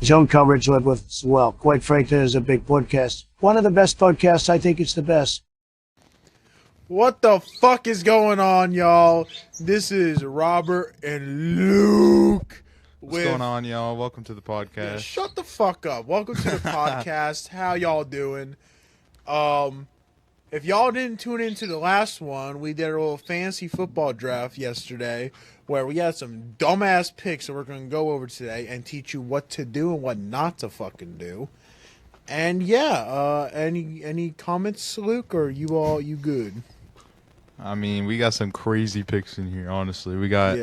Zone coverage with us as well. Quite frankly, it's a big podcast. One of the best podcasts. I think it's the best. What the fuck is going on, y'all? This is Robert and Luke. What's going on, y'all? Welcome to the podcast. Yeah, shut the fuck up. Welcome to the podcast. How y'all doing? If y'all didn't tune into the last one, we did a little fantasy football draft yesterday where we had some dumbass picks that we're going to go over today and teach you what to do and what not to fucking do. And yeah, any comments, Luke, or you good? I mean, we got some crazy picks in here, honestly. We got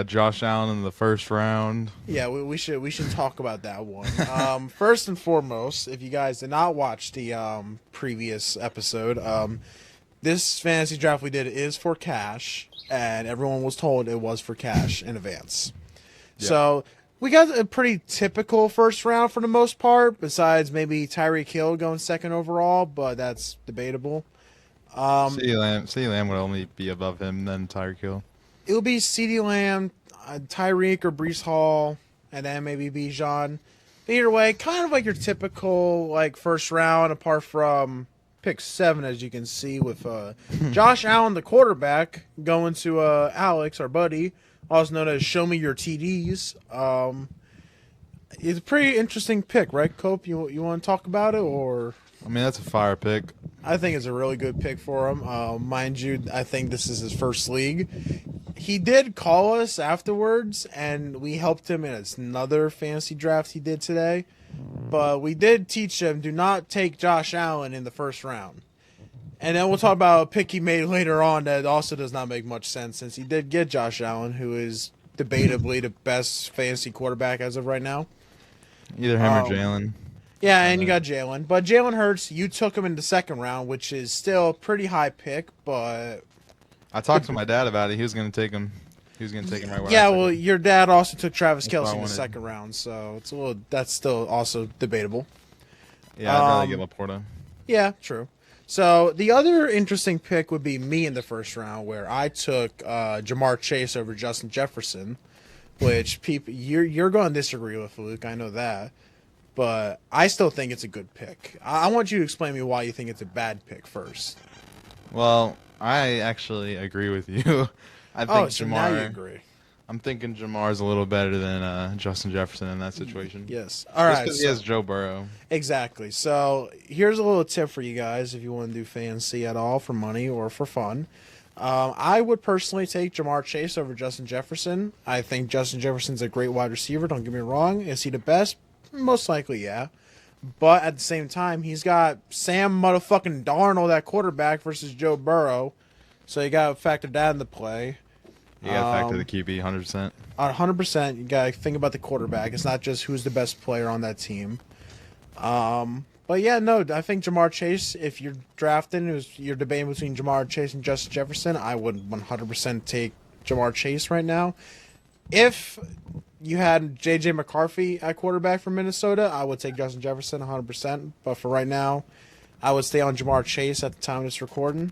Josh Allen in the first round. Yeah, we should talk about that one. First and foremost, if you guys did not watch the previous episode, this fantasy draft we did is for cash, and everyone was told it was for cash in advance. Yeah. So we got a pretty typical first round for the most part, besides maybe Tyreek Hill going second overall, but that's debatable. CeeDee Lamb would only be above him than Tyreek Hill. It will be CeeDee Lamb, Tyreek or Breece Hall, and then maybe Bijan. But either way, kind of like your typical like first round, apart from pick 7, as you can see, with Josh Allen, the quarterback, going to Alex, our buddy, also known as Show Me Your TDs. It's a pretty interesting pick, right, Cope? You want to talk about it, or? I mean, that's a fire pick. I think it's a really good pick for him. Mind you, I think this is his first league. He did call us afterwards, and we helped him in another fantasy draft he did today. But we did teach him, do not take Josh Allen in the first round. And then we'll talk about a pick he made later on that also does not make much sense, since he did get Josh Allen, who is debatably the best fantasy quarterback as of right now. Either him or Jalen. Yeah, and you got Jalen. But Jalen Hurts, you took him in the second round, which is still a pretty high pick, but... I talked to my dad about it. He was going to take him. He was going to take him right where Yeah, well, your dad also took Travis Kelce in the wanted. second round, so it's a little. That's still also debatable. Yeah, I'd rather get Laporta. Yeah, true. So the other interesting pick would be me in the first round, where I took Jamar Chase over Justin Jefferson, which people you're going to disagree with, Luke. I know that, but I still think it's a good pick. I want you to explain to me why you think it's a bad pick first. Well, I actually agree with you. I think so Jamar. now you agree. I'm thinking Jamar's a little better than Justin Jefferson in that situation. Yes. All right. Because he has Joe Burrow. Exactly. So here's a little tip for you guys if you want to do fantasy at all for money or for fun. I would personally take Jamar Chase over Justin Jefferson. I think Justin Jefferson's a great wide receiver. Don't get me wrong. Is he the best? Most likely, yeah. But at the same time, he's got Sam motherfucking Darnold at quarterback versus Joe Burrow. So you got to factor that into play. You got to factor the QB 100%. 100%. You got to think about the quarterback. It's not just who's the best player on that team. But yeah, no, I think Jamar Chase, if you're drafting, you're debating between Jamar Chase and Justin Jefferson, I would 100% take Jamar Chase right now. If you had J.J. McCarthy at quarterback for Minnesota, I would take Justin Jefferson 100%. But for right now, I would stay on Jamar Chase at the time of this recording.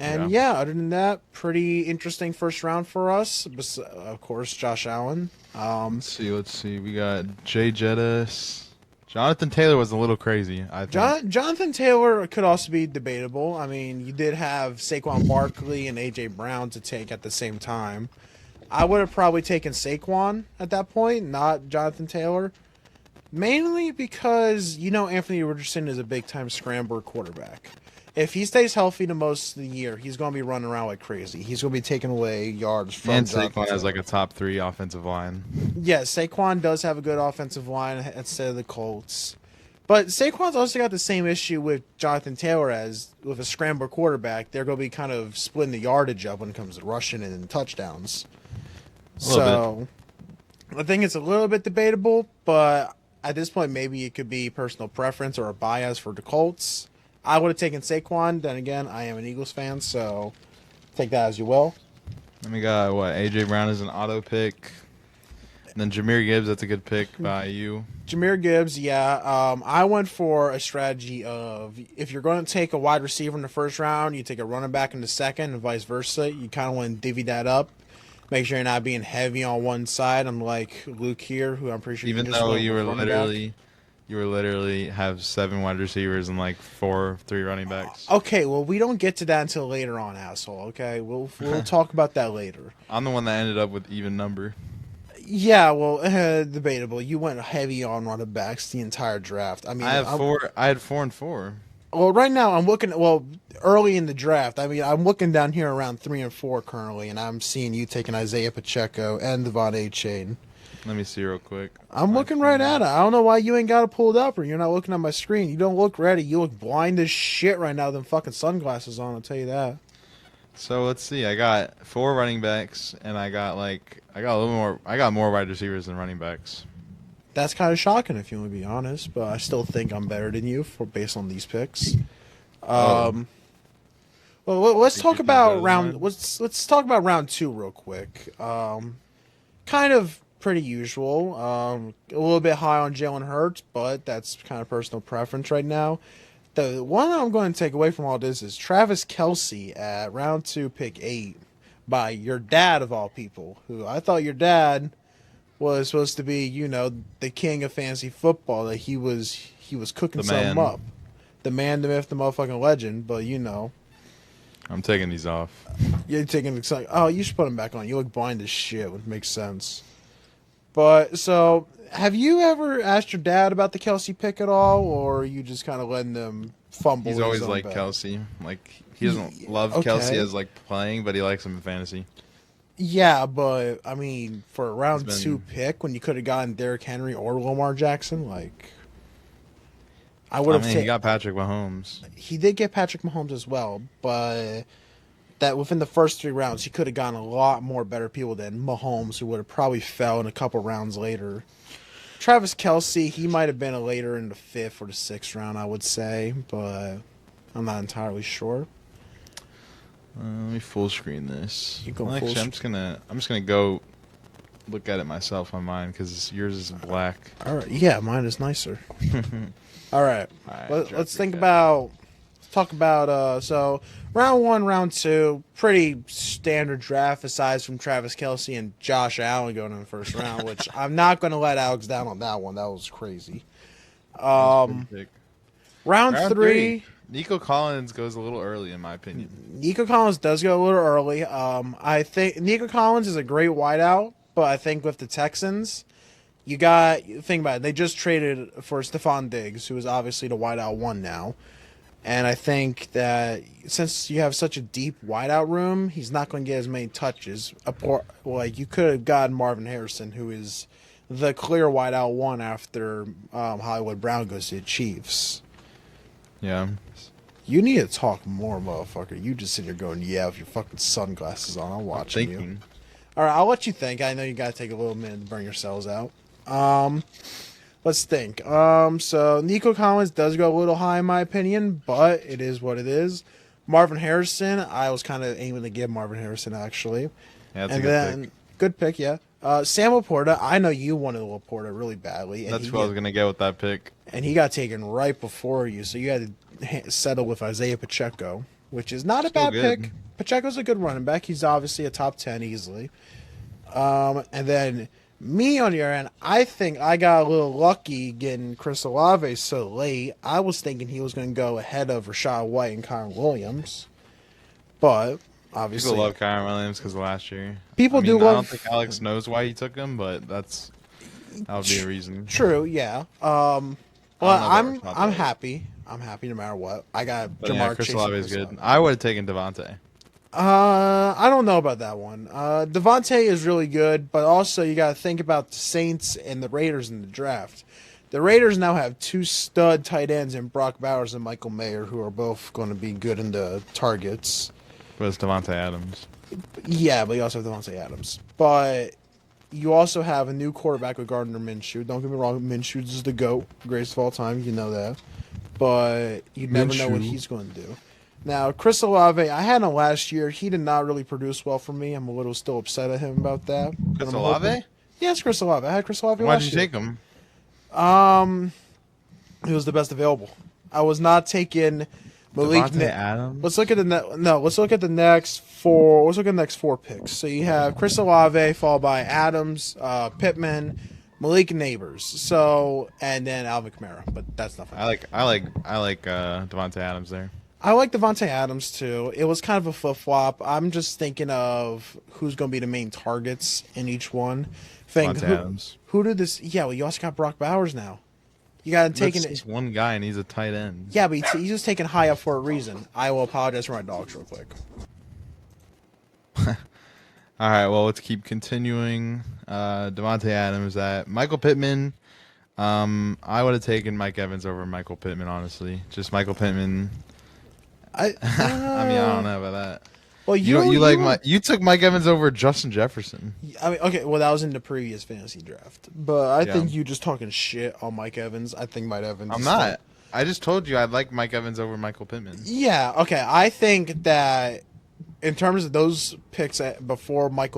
And yeah, other than that, pretty interesting first round for us. Of course, Josh Allen. Let's see. We got Jay Jettis. Jonathan Taylor was a little crazy, I think. Jonathan Taylor could also be debatable. I mean, you did have Saquon Barkley and A.J. Brown to take at the same time. I would have probably taken Saquon at that point, not Jonathan Taylor. Mainly because, Anthony Richardson is a big-time scrambler quarterback. If he stays healthy the most of the year, he's going to be running around like crazy. He's going to be taking away yards from And Jonathan Saquon has Taylor. like a top 3 offensive line. Yes, Saquon does have a good offensive line instead of the Colts. But Saquon's also got the same issue with Jonathan Taylor as with a scrambler quarterback. They're going to be kind of splitting the yardage up when it comes to rushing and touchdowns. So I think it's a little bit debatable, but at this point, maybe it could be personal preference or a bias for the Colts. I would have taken Saquon. Then again, I am an Eagles fan, so take that as you will. Then we got, A.J. Brown is an auto pick. And then Jahmyr Gibbs, that's a good pick by you. Jahmyr Gibbs, yeah. I went for a strategy of if you're going to take a wide receiver in the first round, you take a running back in the second and vice versa. You kind of want to divvy that up. Make sure you're not being heavy on one side. Unlike Luke here, who I'm pretty sure Even just though went you with were running back. literally have 7 wide receivers and like 3 running backs. Okay, well we don't get to that until later on, asshole. Okay, we'll talk about that later. I'm the one that ended up with even number. Yeah, well, debatable. You went heavy on running backs the entire draft. I mean, I had 4 and 4. Well, right now I'm looking. Well, early in the draft, I mean, I'm looking down here around 3 and 4 currently, and I'm seeing you taking Isaiah Pacheco and Devon Achane. Let me see real quick. I'm looking right at it. I don't know why you ain't got it pulled up or you're not looking at my screen. You don't look ready. You look blind as shit right now with them fucking sunglasses on, I'll tell you that. So let's see. I got 4 running backs, and I got more wide receivers than running backs. That's kind of shocking if you want to be honest, but I still think I'm better than you based on these picks. Well, let's talk about let's talk about round 2 real quick. Kind of pretty usual. A little bit high on Jalen Hurts, but that's kind of personal preference right now. The one I'm going to take away from all this is Travis Kelce at round 2, pick 8, by your dad of all people, who I thought your dad was supposed to be, the king of fantasy football. That he was cooking something up. The man, the myth, the motherfucking legend. But I'm taking these off. You're taking you should put them back on. You look blind as shit, which makes sense. But so, have you ever asked your dad about the Kelce pick at all, or are you just kind of letting them fumble? He's always liked Kelce. Like he doesn't love Kelce as like playing, but he likes him in fantasy. Yeah, but I mean, for a round 2 pick, when you could have gotten Derrick Henry or Lamar Jackson, I would have. He got Patrick Mahomes. He did get Patrick Mahomes as well, but that within the first 3 rounds, he could have gotten a lot more better people than Mahomes, who would have probably fell in a couple rounds later. Travis Kelce, he might have been a later in the 5th or the 6th round, I would say, but I'm not entirely sure. Let me full screen this. I'm just gonna go look at it myself on mine because yours is black. All right, yeah, mine is nicer. All right, let's talk about so round 1, round 2, pretty standard draft aside from Travis Kelce and Josh Allen going in the first round, which I'm not going to let Alex down on that one. That was crazy. Round 3. Nico Collins goes a little early, in my opinion. Nico Collins does go a little early. I think Nico Collins is a great wideout, but I think with the Texans, think about it. They just traded for Stephon Diggs, who is obviously the wideout 1 now. And I think that since you have such a deep wideout room, he's not going to get as many touches. You could have gotten Marvin Harrison, who is the clear wideout 1 after Hollywood Brown goes to the Chiefs. Yeah. You need to talk more, motherfucker. You just sit here going, yeah, with your fucking sunglasses on. I'm watching you. All right, I'll let you think. I know you got to take a little minute to burn your cells out. Let's think. So Nico Collins does go a little high in my opinion, but it is what it is. Marvin Harrison, I was kind of aiming to give Marvin Harrison, actually. Yeah, that's a good pick. Good pick, yeah. Sam Laporta, I know you wanted Laporta really badly. That's who I was going to get with that pick. And he got taken right before you, so you had to settle with Isaiah Pacheco, which is not a bad pick. Pacheco's a good running back. He's obviously a top 10 easily. And then me on your end, I think I got a little lucky getting Chris Olave so late. I was thinking he was going to go ahead of Rachaad White and Kyren Williams, but obviously people love Kyren Williams because of last year. I don't think Alex knows why he took him, but that would be a reason. True, yeah. Well, I'm happy. I'm happy no matter what. I got Jamar Chris Chase. Olave is good. I would have taken Devontae. I don't know about that one. Devontae is really good, but also you got to think about the Saints and the Raiders in the draft. The Raiders now have 2 stud tight ends in Brock Bowers and Michael Mayer, who are both going to be good in the targets. But it's Devontae Adams. Yeah, but you also have Devontae Adams. But you also have a new quarterback with Gardner Minshew. Don't get me wrong, Minshew is the GOAT, greatest of all time. You know that. But you never know what he's going to do. Now, Chris Olave, I had him last year. He did not really produce well for me. I'm a little still upset at him about that. Chris Olave? Yes, Chris Olave. I had Chris Olave Why last did you year. take him? He was the best available. I was not taking Devontae Adams. Let's look at Let's look at the next four. Let's look at the next four picks. So you have Chris Olave, followed by Adams, Pittman, Malik Neighbors. So and then Alvin Kamara. But that's nothing. I like Devontae Adams there. I like Devontae Adams too. It was kind of a flip flop. I'm just thinking of who's going to be the main targets in each one. Adams. Who did this? Yeah, well, you also got Brock Bowers now. You got him taking it. Just one guy, and he's a tight end. Yeah, but he's just taken high up for a reason. I will apologize for my dogs real quick. All right, well, let's keep continuing. Devontae Adams at Michael Pittman. I would have taken Mike Evans over Michael Pittman, honestly. Just Michael Pittman. I mean, I don't know about that. Well, you took Mike Evans over Justin Jefferson. I mean, okay, well, that was in the previous fantasy draft, but I think you just talking shit on Mike Evans. I think Mike Evans. I'm not. I just told you I'd like Mike Evans over Michael Pittman. Yeah. Okay. I think that in terms of those picks before Mike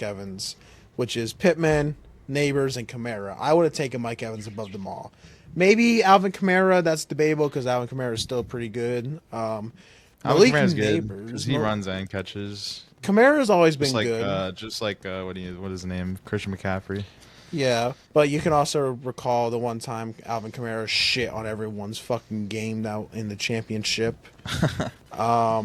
Evans, which is Pittman, Neighbors, and Kamara, I would have taken Mike Evans above them all. Maybe Alvin Kamara. That's debatable because Alvin Kamara is still pretty good. Malik Neighbors, because he runs and catches. Kamara's always been good. Just like what is his name? Christian McCaffrey. Yeah, but you can also recall the one time Alvin Kamara shit on everyone's fucking game out in the championship. But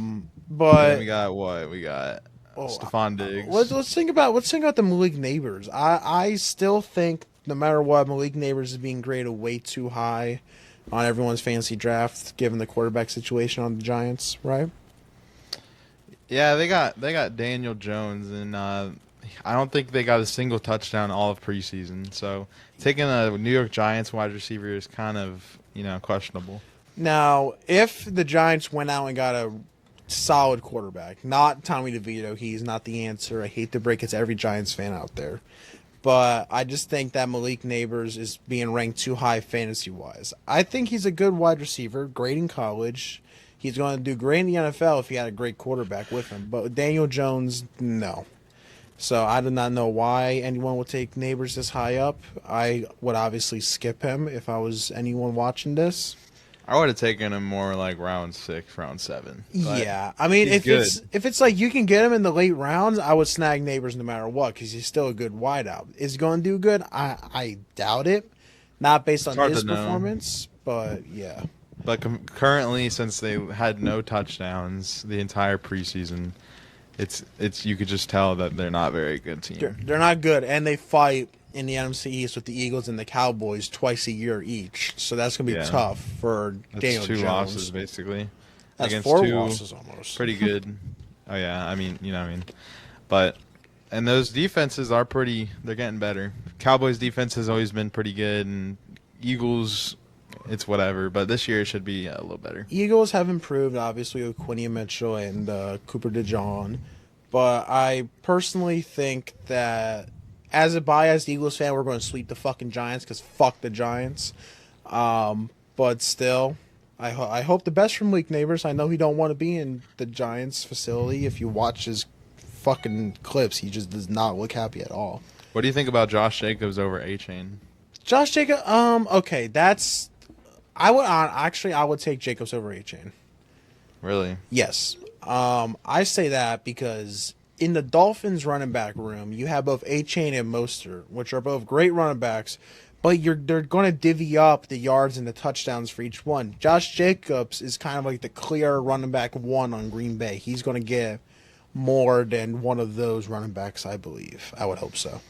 we got what? We got Stephon Diggs. Let's think about the Malik Neighbors. I still think no matter what, Malik Neighbors is being graded way too high on everyone's fantasy draft, given the quarterback situation on the Giants, right? Yeah, they got Daniel Jones, and I don't think they got a single touchdown all of preseason. So taking a New York Giants wide receiver is kind of questionable. Now, if the Giants went out and got a solid quarterback, not Tommy DeVito, he's not the answer. I hate to break it to every Giants fan out there. But I just think that Malik Neighbors is being ranked too high fantasy-wise. I think he's a good wide receiver, great in college. He's going to do great in the NFL if he had a great quarterback with him. But with Daniel Jones, no. So I do not know why anyone would take Neighbors this high up. I would obviously skip him if I was anyone watching this. I would have taken him more like round 6, round 7. Yeah, I mean, if it's like you can get him in the late rounds, I would snag Neighbors no matter what because he's still a good wideout. Is he going to do good? I doubt it. Not based on his performance, but yeah. But currently, since they had no touchdowns the entire preseason, it's you could just tell that they're not a very good team. They're not good, and they fight in the NFC East with the Eagles and the Cowboys twice a year each. So that's going to be tough for Daniel Jones. 2 losses, basically. That's against 4 losses almost. Pretty good. Oh, yeah. I mean, you know what I mean. But, and those defenses are they're getting better. Cowboys defense has always been pretty good, and Eagles, it's whatever. But this year it should be a little better. Eagles have improved, obviously, with Quinny Mitchell and Cooper DeJean. But I personally think that as a biased Eagles fan, we're going to sweep the fucking Giants because fuck the Giants. But still, I hope the best from Malik Neighbors. I know he don't want to be in the Giants facility. If you watch his fucking clips, he just does not look happy at all. What do you think about Josh Jacobs over A-Chain? Josh Jacobs, okay, I would take Jacobs over A-Chain. Really? Yes. I say that because in the Dolphins running back room, you have both A-Chain and Mostert, which are both great running backs, but they're going to divvy up the yards and the touchdowns for each one. Josh Jacobs is kind of like the clear running back 1 on Green Bay. He's going to get more than one of those running backs, I believe. I would hope so.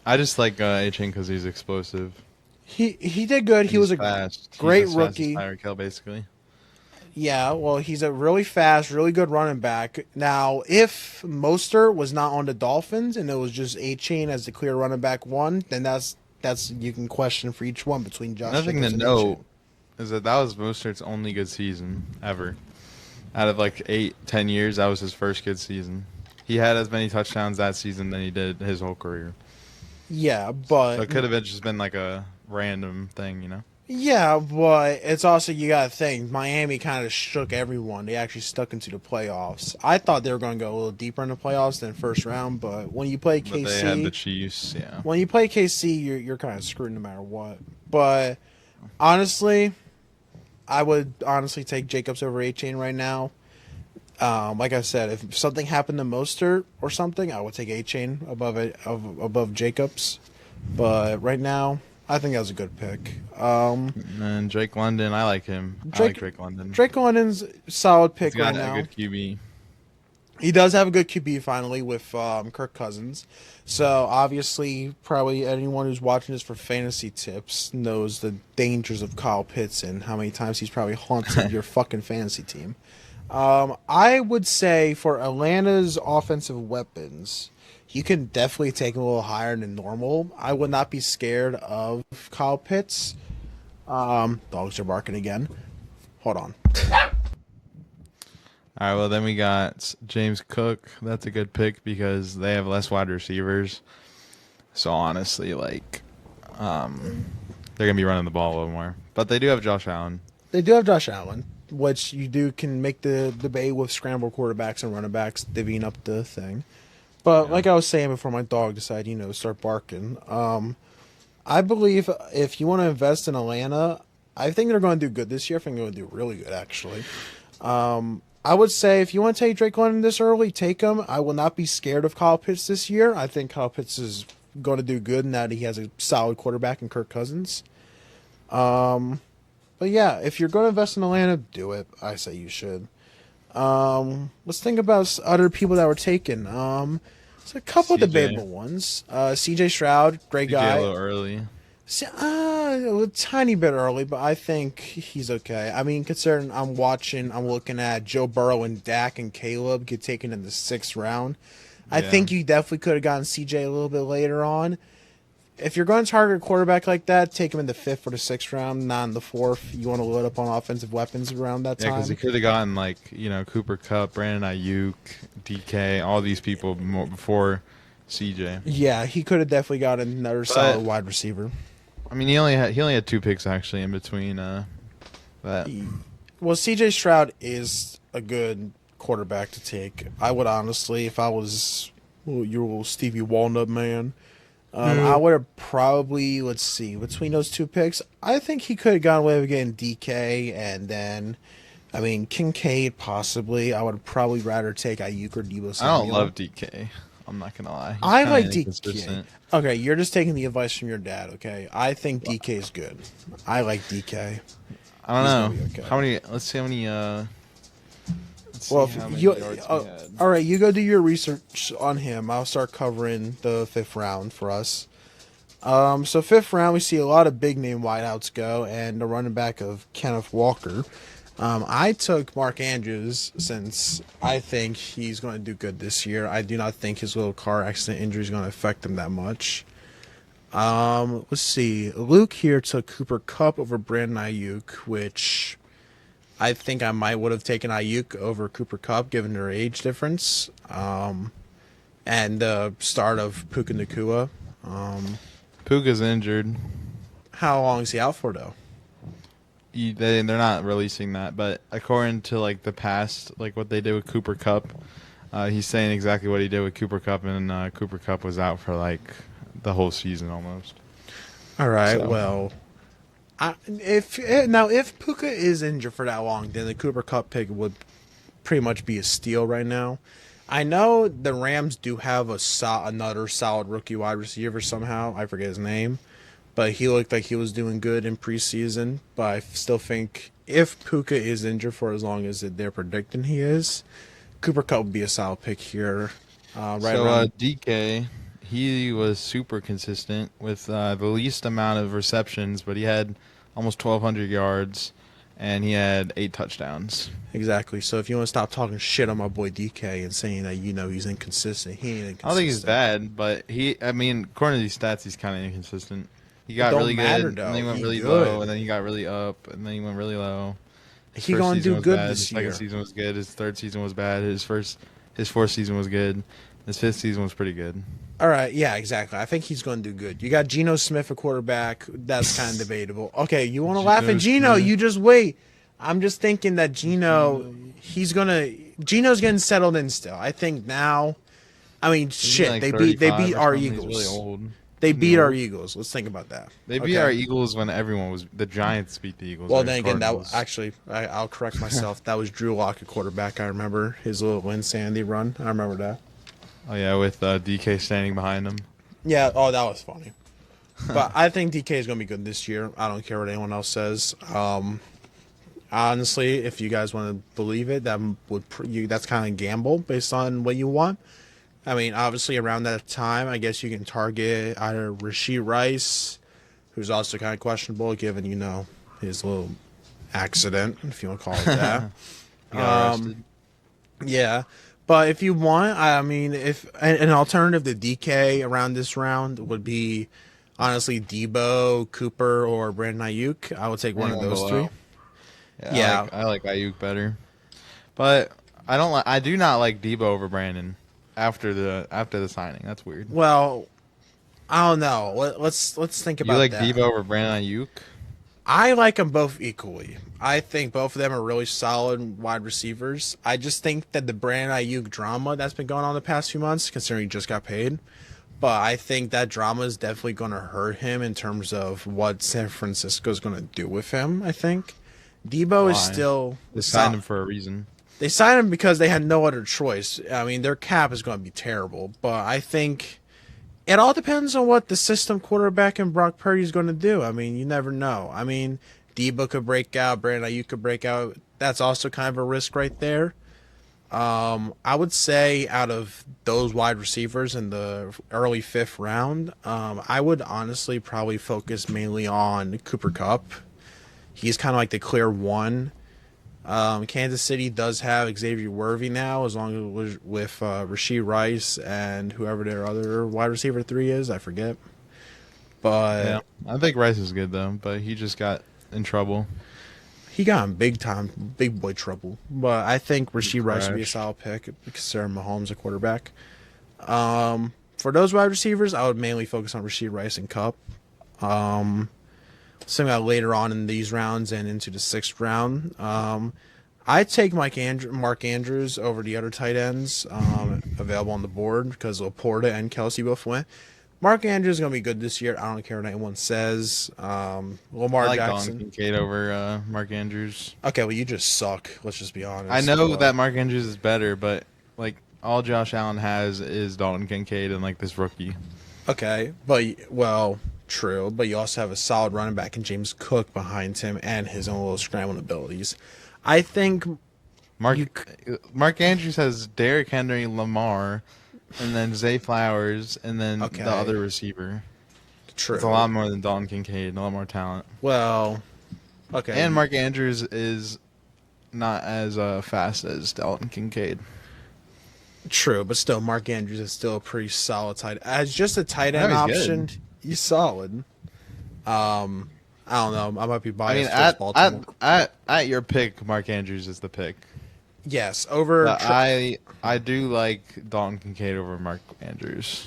I just like A-Chain because he's explosive. He did good. He was a great rookie. Tyreek Hill, basically. Yeah, well, he's a really fast, really good running back. Now, if Mostert was not on the Dolphins and it was just A-Chain as the clear running back 1, then that's you can question for each one between Josh Jacobs and A-Chain. Nothing to note is that was Mostert's only good season ever. Out of like 8-10 years, that was his first good season. He had as many touchdowns that season than he did his whole career. Yeah, but so it could have just been like a random thing, Yeah, but it's also, you got to think, Miami kind of shook everyone. They actually stuck into the playoffs. I thought they were going to go a little deeper in the playoffs than first round, but when you play KC... But they had the Chiefs, yeah. When you play KC, you're kind of screwed no matter what. But honestly, I would honestly take Jacobs over A-Chain right now. Like I said, if something happened to Mostert or something, I would take A-Chain above Jacobs. But right now, I think that was a good pick. And Drake London, I like him. I like Drake London. Drake London's a solid pick He's got right a now. good QB. He does have a good QB finally with Kirk Cousins. So obviously, probably anyone who's watching this for fantasy tips knows the dangers of Kyle Pitts and how many times he's probably haunted your fucking fantasy team. I would say for Atlanta's offensive weapons, you can definitely take him a little higher than normal. I would not be scared of Kyle Pitts. Dogs are barking again. Hold on. All right, well, then we got James Cook. That's a good pick because they have less wide receivers. So, honestly, like, they're going to be running the ball a little more. But they do have Josh Allen. They do have Josh Allen, which can make the debate with scramble quarterbacks and running backs divvying up the thing. But like I was saying before my dog decided, start barking, I believe if you want to invest in Atlanta, I think they're going to do good this year. I think they're going to do really good, actually. I would say if you want to take Drake London this early, take him. I will not be scared of Kyle Pitts this year. I think Kyle Pitts is going to do good now that he has a solid quarterback in Kirk Cousins. But yeah, if you're going to invest in Atlanta, do it. I say you should. Let's think about other people that were taken. There's a couple of debatable ones. CJ Stroud, great guy. A little early. A tiny bit early, but I think he's okay. I mean, considering I'm looking at Joe Burrow and Dak and Caleb get taken in the 6th round. I think you definitely could have gotten CJ a little bit later on. If you're going to target a quarterback like that, take him in the 5th or the 6th round, not in the 4th. You want to load up on offensive weapons around that time. Yeah, because he could have gotten, Cooper Kupp, Brandon Ayuk, DK, all these people before CJ. Yeah, he could have definitely gotten another solid wide receiver. I mean, he only had 2 picks, actually, in between that. Well, CJ Stroud is a good quarterback to take. I would honestly, if I was your little Stevie Walnut man, I would have probably, let's see, between those 2 picks, I think he could have gone away with getting DK and then, Kincaid possibly. I would probably rather take Ayuk or Deebo Samuel. I don't love DK. I'm not going to lie. I like DK. Okay, you're just taking the advice from your dad, okay? I think DK is good. I like DK. I don't know. Okay. How many, let's see how many, all right, you go do your research on him. I'll start covering the 5th round for us. So 5th round, we see a lot of big name wideouts go, and the running back of Kenneth Walker. I took Mark Andrews since I think he's going to do good this year. I do not think his little car accident injury is going to affect him that much. Let's see. Luke here took Cooper Kupp over Brandon Ayuk, which I think I would have taken Ayuk over Cooper Kupp given their age difference. And the start of Puka Nacua. Puka's injured. How long is he out for, though? They're not releasing that, but according to the past, what they did with Cooper Kupp, he's saying exactly what he did with Cooper Kupp, and Cooper Kupp was out for the whole season almost. All right, so. Well, if Puka is injured for that long, then the Cooper Kupp pick would pretty much be a steal right now. I know the Rams do have another solid rookie wide receiver somehow. I forget his name. But he looked like he was doing good in preseason. But I still think if Puka is injured for as long as they're predicting he is, Cooper Kupp would be a solid pick here. DK, he was super consistent with the least amount of receptions, but he had almost 1,200 yards, and he had 8 touchdowns. Exactly. So if you want to stop talking shit on my boy DK and saying that he's inconsistent, he ain't inconsistent. I don't think he's bad, but according to these stats, he's kind of inconsistent. He got really good, and then he went really low, and then he got really up, and then he went really low. He gonna do good this year. His 2nd season was good. His 3rd season was bad. His 4th season was good. His 5th season was pretty good. All right, yeah, exactly. I think he's going to do good. You got Geno Smith, a quarterback. That's kind of debatable. Okay, you want to laugh at Geno? You just wait. I'm just thinking that Geno's getting settled in still. I think now. They beat our Eagles. He's really old. They beat No. our Eagles. Let's think about that. They beat Okay. our Eagles when everyone was. The Giants beat the Eagles. Well, or then again, Cardinals. I'll correct myself. That was Drew Lock at quarterback. I remember his little insanity run. I remember that. Oh yeah, with DK standing behind him. Yeah. Oh, that was funny. But I think DK is going to be good this year. I don't care what anyone else says. Honestly, if you guys want to believe it, that's kind of a gamble based on what you want. I mean, obviously, around that time, I guess you can target either Rashee Rice, who's also kind of questionable, given his little accident, if you want to call it that. He got arrested. Yeah, but if you want, I mean, if an alternative to DK around this round would be honestly Debo, Cooper, or Brandon Ayuk. I would take one of those three. Yeah. I like Ayuk better, but I don't like. I do not like Debo over Brandon after the signing. That's weird. Well, I don't know. Let's think about You like that. Debo over Brandon Ayuk? I like them both equally. I think both of them are really solid wide receivers. I just think that the Brandon Ayuk drama that's been going on the past few months, considering he just got paid, but I think that drama is definitely going to hurt him in terms of what San Francisco is going to do with him. I think Debo is Why? still They signed him for a reason. They signed him because they had no other choice. I mean, their cap is going to be terrible, but I think it all depends on what the system quarterback and Brock Purdy is going to do. I mean, you never know. I mean, Debo could break out, Brandon Ayuk could break out. That's also kind of a risk right there. I would say out of those wide receivers in the early 5th round, I would honestly probably focus mainly on Cooper Kupp. He's kind of like the clear one. Kansas City does have Xavier Worthy now, as long as with Rashee Rice and whoever their other wide receiver 3 is, I forget. But Yeah, I think Rice is good though, but he just got in trouble. he got in big boy trouble. But I think Rashee Rice would be a crashed. solid pick, considering Mahomes a quarterback. For those wide receivers, I would mainly focus on Rashee Rice and Kupp. Something about later on in these rounds and into the 6th round. I'd take Mark Andrews over the other tight ends available on the board because Laporta and Kelsey both went. Mark Andrews is going to be good this year. I don't care what anyone says. Lamar I like Jackson. Dalton Kincaid over Mark Andrews. Okay, well, you just suck. Let's just be honest. I know that Mark Andrews is better, but like all Josh Allen has is Dalton Kincaid and like this rookie. Okay, well, true. But you also have a solid running back in James Cook behind him and his own little scrambling abilities. I think Mark Andrews has Derrick Henry, Lamar, and then Zay Flowers, and then Okay. the other receiver. true. It's a lot more than Dalton Kincaid, and a lot more talent. Well, okay. And Mark Andrews is not as fast as Dalton Kincaid. True, but still, Mark Andrews is still a pretty solid tight. As just a tight No, end he's option, good. he's solid. I don't know. I might be I mean, biased towards Baltimore. at your pick, Mark Andrews is the pick. Yes, over. But I do like Dalton Kincaid over Mark Andrews.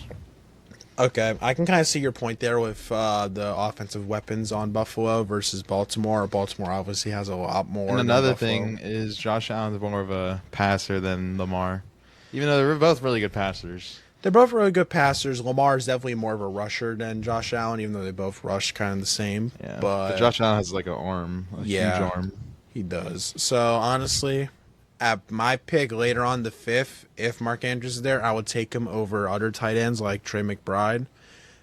Okay, I can kind of see your point there with the offensive weapons on Buffalo versus Baltimore. Baltimore obviously has a lot more. And than another Buffalo. thing is Josh Allen's more of a passer than Lamar, even though they're both really good passers. They're both really good passers. Lamar is definitely more of a rusher than Josh Allen, even though they both rush kind of the same. Yeah, but Josh Allen has like an arm, a huge arm. he does. So honestly, at my pick later on the 5th, if Mark Andrews is there, I would take him over other tight ends like Trey McBride.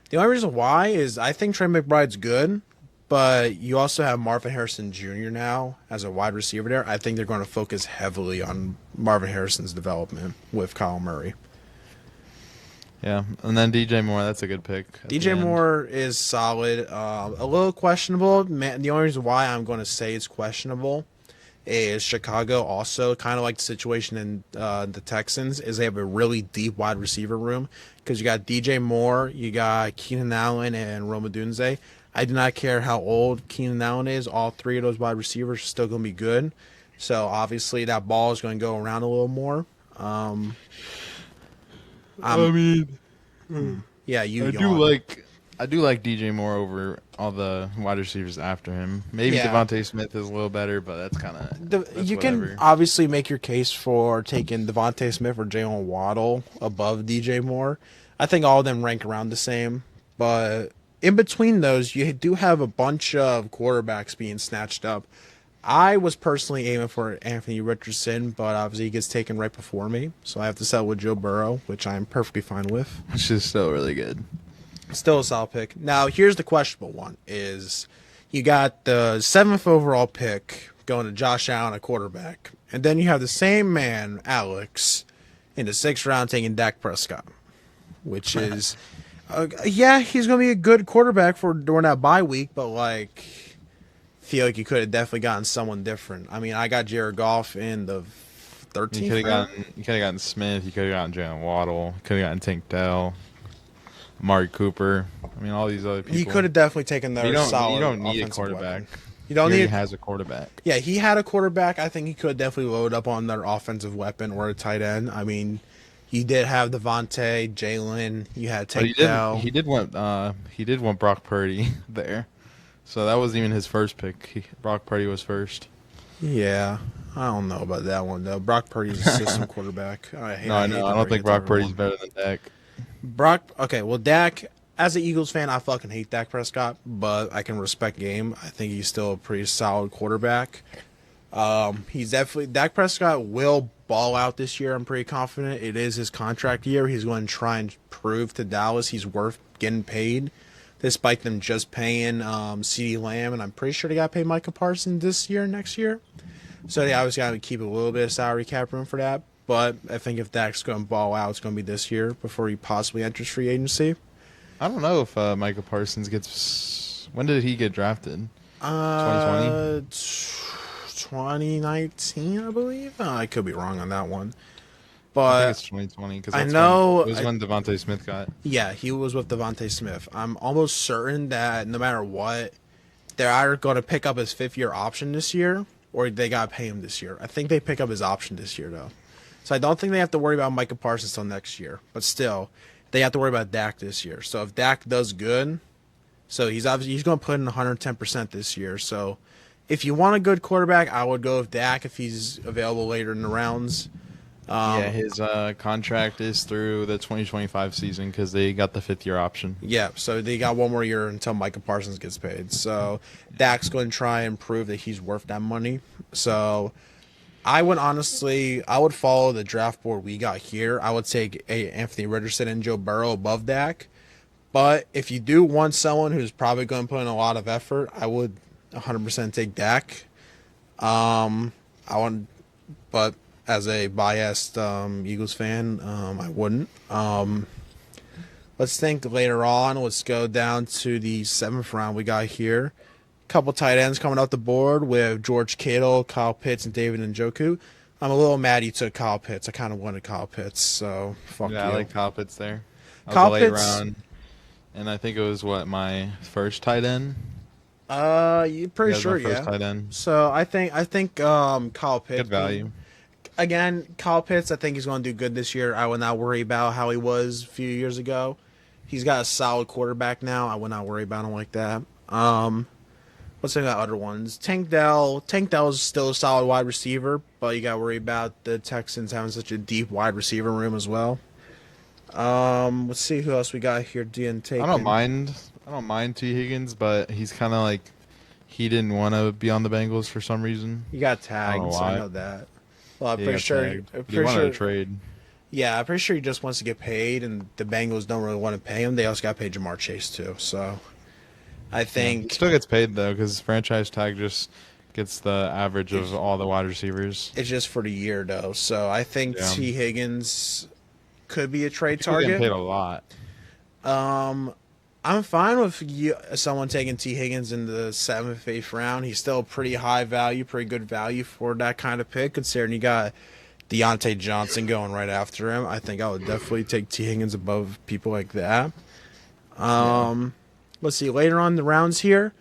The only reason why is I think Trey McBride's good, but you also have Marvin Harrison Jr. now as a wide receiver there. I think they're going to focus heavily on Marvin Harrison's development with Kyle Murray. Yeah, and then DJ Moore, that's a good pick. at the DJ end. Moore is solid. A little questionable. Man, the only reason why I'm going to say it's questionable is Chicago also kind of like the situation in the Texans is they have a really deep wide receiver room because you got DJ Moore, you got Keenan Allen, and Rome Odunze. I do not care how old Keenan Allen is. All 3 of those wide receivers are still going to be good. So obviously that ball is going to go around a little more. I mean, Yeah, you I yawn. do like DJ Moore over all the wide receivers after him. Maybe Yeah. Devontae Smith is a little better, but that's kind of You can obviously make your case for taking Devontae Smith or Jalen Waddle above DJ Moore. I think all of them rank around the same, But in between those, you do have a bunch of quarterbacks being snatched up. I was personally aiming for Anthony Richardson, but obviously he gets taken right before me, so I have to settle with Joe Burrow, which I'm perfectly fine with. Which is still really good. Still a solid pick. Now, here's the questionable one: is you got the 7th overall pick going to Josh Allen, a quarterback, and then you have the same man, Alex, in the 6th round taking Dak Prescott, which is, yeah, he's going to be a good quarterback for during that bye week, but like, feel like you could have definitely gotten someone different. I mean, I got Jared Goff in the 13th. You could have gotten Smith. You could have gotten Jalen Waddle. You could have gotten Tank Dell, Amari Cooper. I mean, all these other people. You could have definitely taken their solid. You don't need a offensive quarterback. weapon. You don't He need. already has a quarterback. Yeah, he had a quarterback. I think he could definitely load up on their offensive weapon or a tight end. I mean, you did have Devontae, Jalen. You had But Tank Dell. he did want Brock Purdy there. So that wasn't even his first pick. Brock Purdy was first. Yeah, I don't know about that one though. Brock Purdy's a system quarterback. I No, I know. I don't think Brock Purdy's better than Dak. Okay, well, Dak, as an Eagles fan, I fucking hate Dak Prescott, but I can respect game. I think he's still a pretty solid quarterback. He's definitely Dak Prescott will ball out this year. I'm pretty confident. It is his contract year. He's going to try and prove to Dallas he's worth getting paid, despite them just paying CeeDee Lamb, and I'm pretty sure they got to pay Micah Parsons this year, next year. So they obviously got to keep a little bit of salary cap room for that. But I think if Dak's going to ball out, it's going to be this year before he possibly enters free agency. I don't know if Micah Parsons gets. When did he get drafted? 2020? 2019, I believe. I could be wrong on that one. I think But it's 2020 because I know- it was when Devontae Smith got. yeah, he was with Devontae Smith. I'm almost certain that no matter what, they're either going to pick up his 5th-year option this year or they got to pay him this year. I think they pick up his option this year, though. So I don't think they have to worry about Micah Parsons until next year. But still, they have to worry about Dak this year. So if Dak does good, so he's going to put in 110% this year. So if you want a good quarterback, I would go with Dak if he's available later in the rounds. Yeah, his contract is through the 2025 season because they got the 5th-year option. Yeah, so they got one more year until Micah Parsons gets paid. So Dak's going to try and prove that he's worth that money. So I would follow the draft board we got here. I would take Anthony Richardson and Joe Burrow above Dak. But if you do want someone who's probably going to put in a lot of effort, I would 100% take Dak. But as a biased Eagles fan, I wouldn't. Let's think later on. Let's go down to the 7th round we got here. Couple tight ends coming off the board with George Kittle, Kyle Pitts, and David Njoku. I'm a little mad he took Kyle Pitts. I kind of wanted Kyle Pitts, so fuck you. Yeah, I like Kyle Pitts there. Kyle I was a late Pitts- round, and I think it was my first tight end. You're pretty That was sure, my first yeah. tight end. So I think Kyle Pitts. Good value. Again, Kyle Pitts, I think he's going to do good this year. I would not worry about how he was a few years ago. He's got a solid quarterback now. I would not worry about him like that. Let's think about other ones. Tank Dell is still a solid wide receiver, but you got to worry about the Texans having such a deep wide receiver room as well. Let's see who else we got here. I don't mind T. Higgins, but he's kind of like he didn't want to be on the Bengals for some reason. He got I don't tagged, know so I why. know that. Well, I'm He pretty got sure. tagged. I'm He pretty wanted sure. to trade. Yeah, I'm pretty sure he just wants to get paid, and the Bengals don't really want to pay him. They also got to pay Jamar Chase too. So, I He think still gets paid though because franchise tag just gets the average of all the wide receivers. it's just for the year though. So I think Yeah. T. Higgins could be a trade He's getting paid target. a lot. I'm fine with someone taking T. Higgins in the 7th, 8th round. He's still pretty high value, pretty good value for that kind of pick, considering you got Deontay Johnson going right after him. I think I would definitely take T. Higgins above people like that. Let's see. Later on in the rounds here,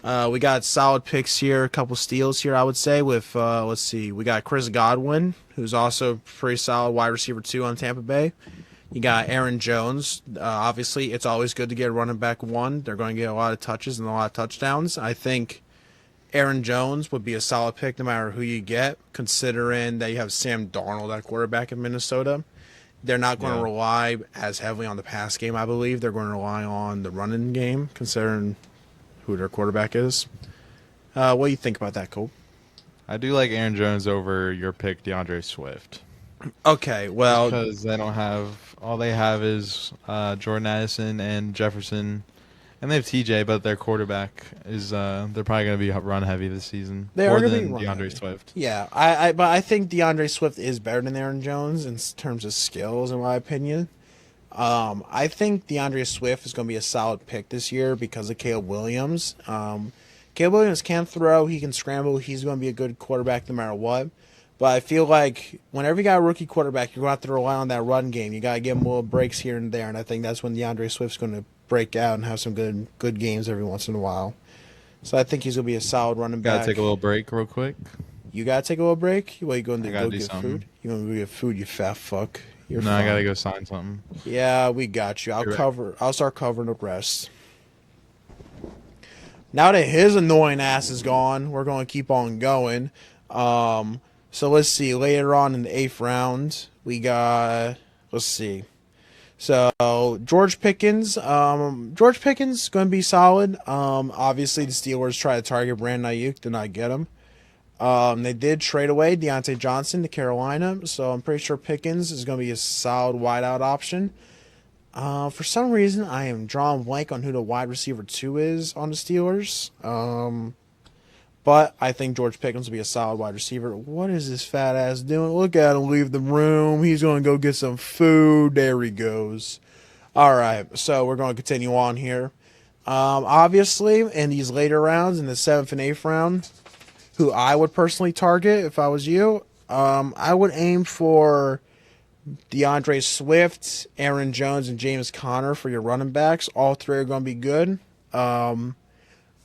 we got solid picks here, a couple steals here, I would say, with, let's see, we got Chris Godwin, who's also pretty solid wide receiver 2 on Tampa Bay. You got Aaron Jones. Obviously, it's always good to get a running back 1. They're going to get a lot of touches and a lot of touchdowns. I think Aaron Jones would be a solid pick no matter who you get, considering that you have Sam Darnold at quarterback in Minnesota. They're not going to Yeah. rely as heavily on the pass game, I believe. They're going to rely on the running game, considering who their quarterback is. What do you think about that, Cole? I do like Aaron Jones over your pick, DeAndre Swift. Okay, Just well, because they don't have all they have is Jordan Addison and Jefferson, and they have TJ, but their quarterback is they're probably going to be run heavy this season they more are going to be than run DeAndre heavy. Swift. Yeah, but I think DeAndre Swift is better than Aaron Jones in terms of skills, in my opinion. I think DeAndre Swift is going to be a solid pick this year because of Caleb Williams. Caleb Williams can throw, he can scramble, he's going to be a good quarterback no matter what. But I feel like whenever you got a rookie quarterback, you're going to have to rely on that run game. You got to give him little breaks here and there, and I think that's when DeAndre Swift's going to break out and have some good games every once in a while. So I think he's going to be a solid running Got back. to take a little break real quick. You got to take a little break? What, you going to I gotta go do get something. food? You going to go get food, you fat fuck? You're No, fine. I got to go sign something. Yeah, we got you. You're right. I'll start covering the rest. Now that his annoying ass is gone, we're going to keep on going. So let's see. Later on in the 8th round, we got. Let's see. So George Pickens. George Pickens going to be solid. Obviously the Steelers try to target Brandon Ayuk, did not get him. They did trade away Deontay Johnson to Carolina, so I'm pretty sure Pickens is going to be a solid wideout option. For some reason, I am drawing blank on who the wide receiver 2 is on the Steelers. But I think George Pickens will be a solid wide receiver. What is this fat ass doing? Look at him leave the room. He's going to go get some food. There he goes. All right, so we're going to continue on here. Obviously, in these later rounds, in the 7th and 8th round, who I would personally target if I was you, I would aim for DeAndre Swift, Aaron Jones, and James Conner for your running backs. All three are going to be good.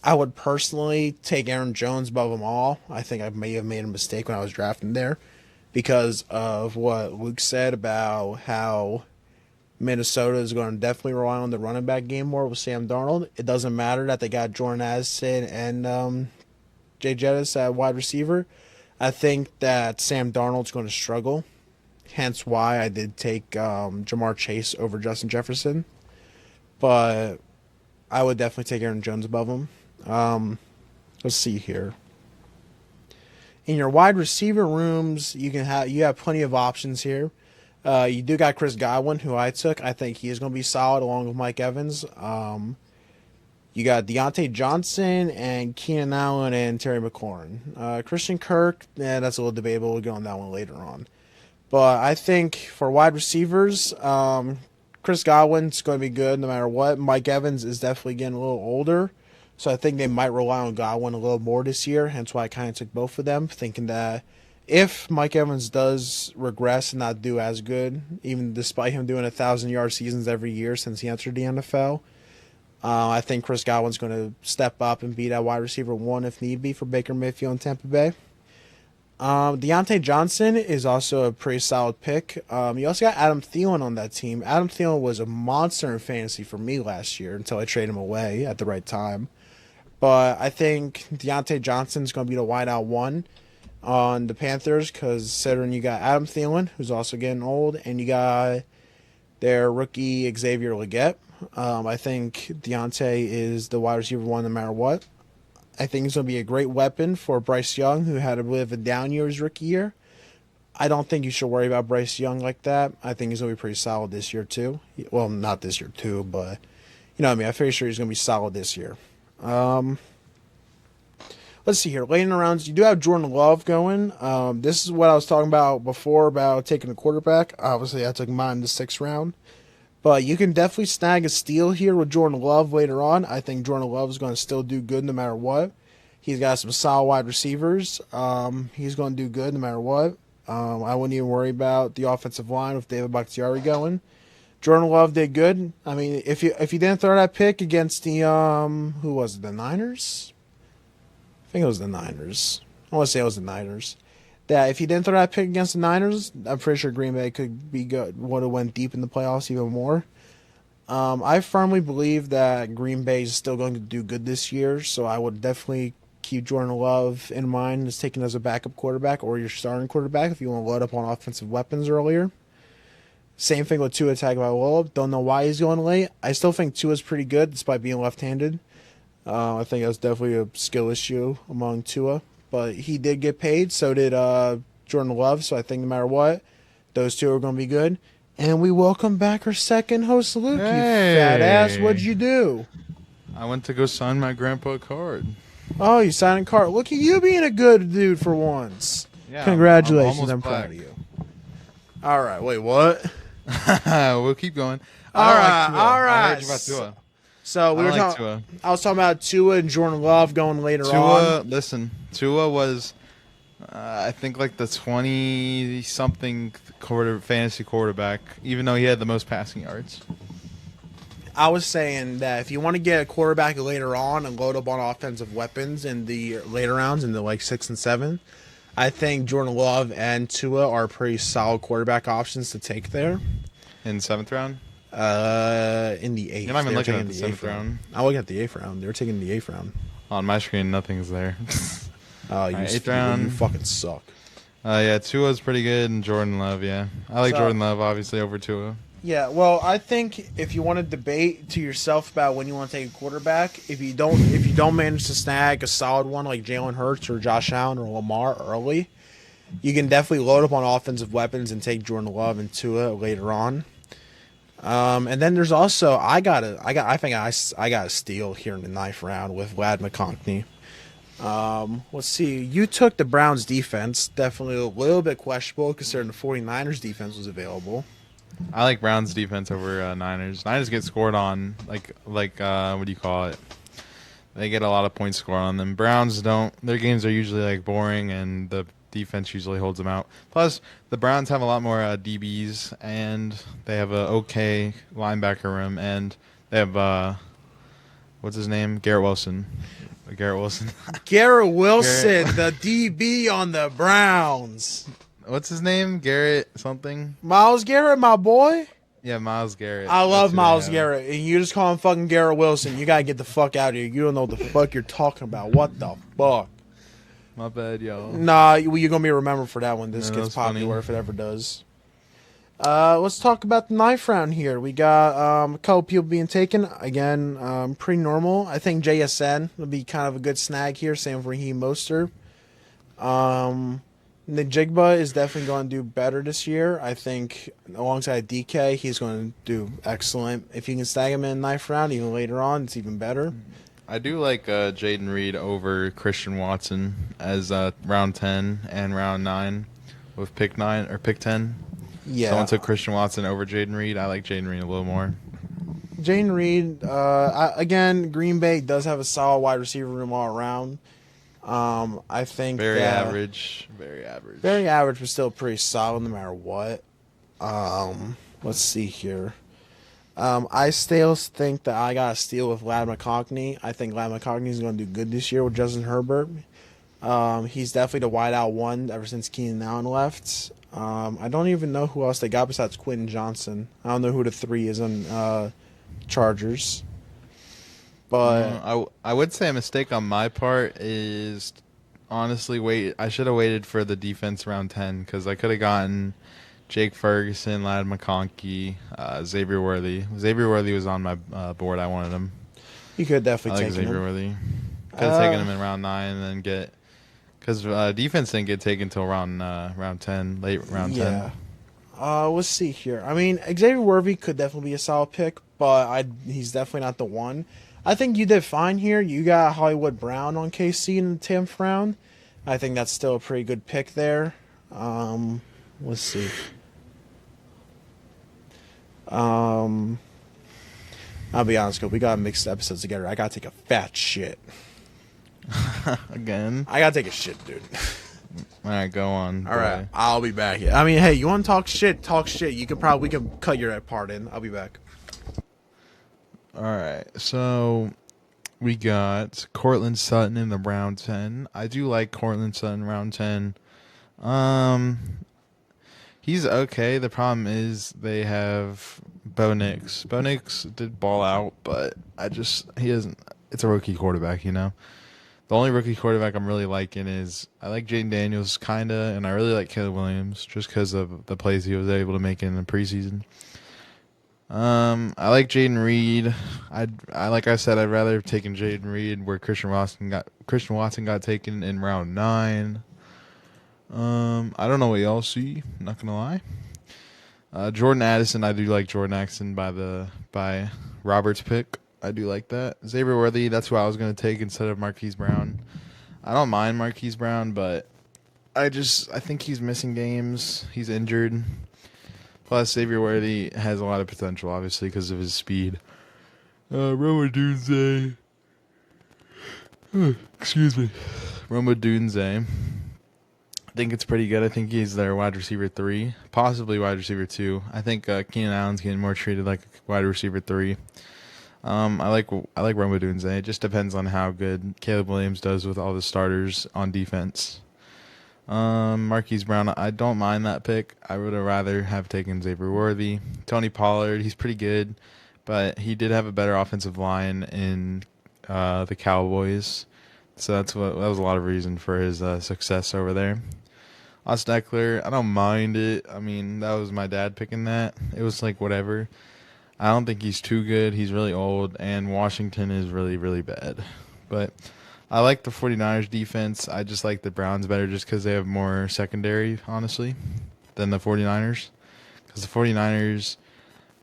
I would personally take Aaron Jones above them all. I think I may have made a mistake when I was drafting there because of what Luke said about how Minnesota is going to definitely rely on the running back game more with Sam Darnold. It doesn't matter that they got Jordan Addison and Jay Jettis at wide receiver. I think that Sam Darnold's going to struggle. Hence why I did take Jamar Chase over Justin Jefferson. But I would definitely take Aaron Jones above him. Let's see here. In your wide receiver rooms, you have plenty of options here. You do got Chris Godwin, who I took. I think he is going to be solid along with Mike Evans. You got Deontay Johnson and Keenan Allen and Terry McLaurin. Christian Kirk, that's a little debatable. We'll get on that one later on. But I think for wide receivers, Chris Godwin's going to be good no matter what. Mike Evans is definitely getting a little older. So I think they might rely on Godwin a little more this year. Hence why I kind of took both of them, thinking that if Mike Evans does regress and not do as good, even despite him doing 1,000-yard seasons every year since he entered the NFL, I think Chris Godwin's going to step up and be that wide receiver 1 if need be for Baker Mayfield and Tampa Bay. Deontay Johnson is also a pretty solid pick. You also got Adam Thielen on that team. Adam Thielen was a monster in fantasy for me last year until I traded him away at the right time. But I think Deontay Johnson's going to be the wideout 1 on the Panthers because considering you got Adam Thielen, who's also getting old, and you got their rookie Xavier Legette. I think Deontay is the wide receiver 1 no matter what. I think he's going to be a great weapon for Bryce Young, who had a bit of a down year his rookie year. I don't think you should worry about Bryce Young like that. I think he's going to be pretty solid this year, too. Well, not this year, too, but you know what I mean. I'm pretty sure he's going to be solid this year. Let's see here. Late in the rounds, you do have Jordan Love going. This is what I was talking about before about taking a quarterback. Obviously, I took mine in the 6th round. But you can definitely snag a steal here with Jordan Love later on. I think Jordan Love is going to still do good no matter what. He's got some solid wide receivers. He's going to do good no matter what. I wouldn't even worry about the offensive line with David Bakhtiari going. Jordan Love did good. I mean, if you didn't throw that pick against the who was it, the Niners? I think it was the Niners. I want to say it was the Niners. That if he didn't throw that pick against the Niners, I'm pretty sure Green Bay could be good. Would have went deep in the playoffs even more. I firmly believe that Green Bay is still going to do good this year, so I would definitely keep Jordan Love in mind as taken as a backup quarterback or your starting quarterback if you want to load up on offensive weapons earlier. Same thing with Tua Tagovailoa. Don't know why he's going late. I still think Tua's pretty good despite being left-handed. I think that's definitely a skill issue among Tua. But he did get paid. So did Jordan Love. So I think no matter what, those two are going to be good. And we welcome back our second host, Luke. Hey. You fat ass. What'd you do? I went to go sign my grandpa a card. Oh, you signed a card. Look at you being a good dude for once. Yeah, Congratulations. I'm I'm almost proud of black. you. All right. Wait, what? We'll keep going. All right, I don't like Tua. all right. I heard you about Tua. So we I were like talking. Tua. I was talking about Tua and Jordan Love going later Tua, on. listen, Tua was, I think, like the 20-something fantasy quarterback, even though he had the most passing yards. I was saying that if you want to get a quarterback later on and load up on offensive weapons in the later rounds, in the like 6 and 7, I think Jordan Love and Tua are pretty solid quarterback options to take there. In 7th round? In the 8th. You're not even They were looking taking at the 7th round. I'm looking at the 8th round. They were taking the 8th round. On my screen, nothing's there. Oh, you, Alright, 8th you round. fucking suck. Yeah, Tua's pretty good, and Jordan Love, yeah. I like So- Jordan Love, obviously, over Tua. Yeah, well, I think if you want to debate to yourself about when you want to take a quarterback, if you don't manage to snag a solid one like Jalen Hurts or Josh Allen or Lamar early, you can definitely load up on offensive weapons and take Jordan Love and Tua later on. And then there's also I got a steal here in the 9th round with Vlad McConkey. Let's see. You took the Browns defense, definitely a little bit questionable considering the 49ers defense was available. I like Browns defense over Niners. Niners get scored on, like what do you call it? They get a lot of points scored on them. Browns don't. Their games are usually like boring, and the defense usually holds them out. Plus, the Browns have a lot more DBs, and they have a okay linebacker room, and they have what's his name? Garrett Wilson. Garrett Wilson. Garrett Wilson, the DB on the Browns. What's his name? Garrett something? Miles Garrett, my boy. Yeah, Myles Garrett. I love That's who they Miles have. Garrett, and you just call him fucking Garrett Wilson. You gotta get the fuck out of here. You don't know what the fuck you're talking about. What the fuck? My bad, yo. Nah, you're gonna be remembered for that when this Yeah, gets that's funny. popular, if it ever does. Let's talk about the 9th round here. We got a couple people being taken. Again, pretty normal. I think JSN will be kind of a good snag here. Same for Raheem Mostert. Njigba is definitely going to do better this year. I think alongside DK, he's going to do excellent. If you can snag him in the 9th round, even later on, it's even better. I do like Jaden Reed over Christian Watson as round 10 and round 9 with pick 9 or pick 10. Yeah. Someone took Christian Watson over Jaden Reed. I like Jaden Reed a little more. Jaden Reed, again, Green Bay does have a solid wide receiver room all around. I think Very that- average. Very average. Very average, but still pretty solid no matter what. Let's see here. I still think that I got a steal with Vlad McConkey. I think Vlad McConkey is going to do good this year with Justin Herbert. He's definitely the wideout one ever since Keenan Allen left. I don't even know who else they got besides Quentin Johnson. I don't know who the 3 is on Chargers. But I would say a mistake on my part is honestly I should have waited for the defense round 10 because I could have gotten Jake Ferguson, Ladd McConkey, Xavier Worthy. Xavier Worthy was on my board. I wanted him. you could I definitely like take Xavier him. Worthy. Could have taken him in round 9 and then get because defense didn't get taken until round 10, late round 10. Yeah. Let's see here. I mean, Xavier Worthy could definitely be a solid pick, but he's definitely not the one. I think you did fine here. You got Hollywood Brown on KC in the 10th round. I think that's still a pretty good pick there. Let's see. I'll be honest, we got mixed episodes together. I gotta take a fat shit. Again. I gotta take a shit, dude. All right, go on. All right, I'll be back. I mean, hey, you want to talk shit? Talk shit. We can cut your part in. I'll be back. All right, so we got Cortland Sutton in the round 10. I do like Cortland Sutton round 10. He's okay. The problem is they have Bo Nix. Bo Nix did ball out, but he doesn't. It's a rookie quarterback, you know. The only rookie quarterback I'm really liking is I like Jaden Daniels kinda, and I really like Caleb Williams just because of the plays he was able to make in the preseason. I like Jaden Reed. I like I said, I'd rather have taken Jaden Reed where Christian Watson got taken in round 9. I don't know what y'all see. Not gonna lie. Jordan Addison, I do like Jordan Addison by Robert's pick. I do like that. Xavier Worthy, that's who I was gonna take instead of Marquise Brown. I don't mind Marquise Brown, but I think he's missing games. He's injured. Plus, Xavier Worthy has a lot of potential, obviously, because of his speed. Roma Dunze. Excuse me. Roma Dunze. I think it's pretty good. I think he's their wide receiver 3, possibly wide receiver 2. I think Keenan Allen's getting more treated like a wide receiver 3. I like Roma Dunze. It just depends on how good Caleb Williams does with all the starters on defense. Marquise Brown, I don't mind that pick. I would have rather have taken Xavier Worthy. Tony Pollard, he's pretty good, but he did have a better offensive line in the Cowboys, so that was a lot of reason for his success over there. Austin Eckler, I don't mind it. I mean, that was my dad picking that. It was like whatever. I don't think he's too good. He's really old, and Washington is really, really bad. But I like the 49ers defense. I just like the Browns better just because they have more secondary, honestly, than the 49ers. Because the 49ers,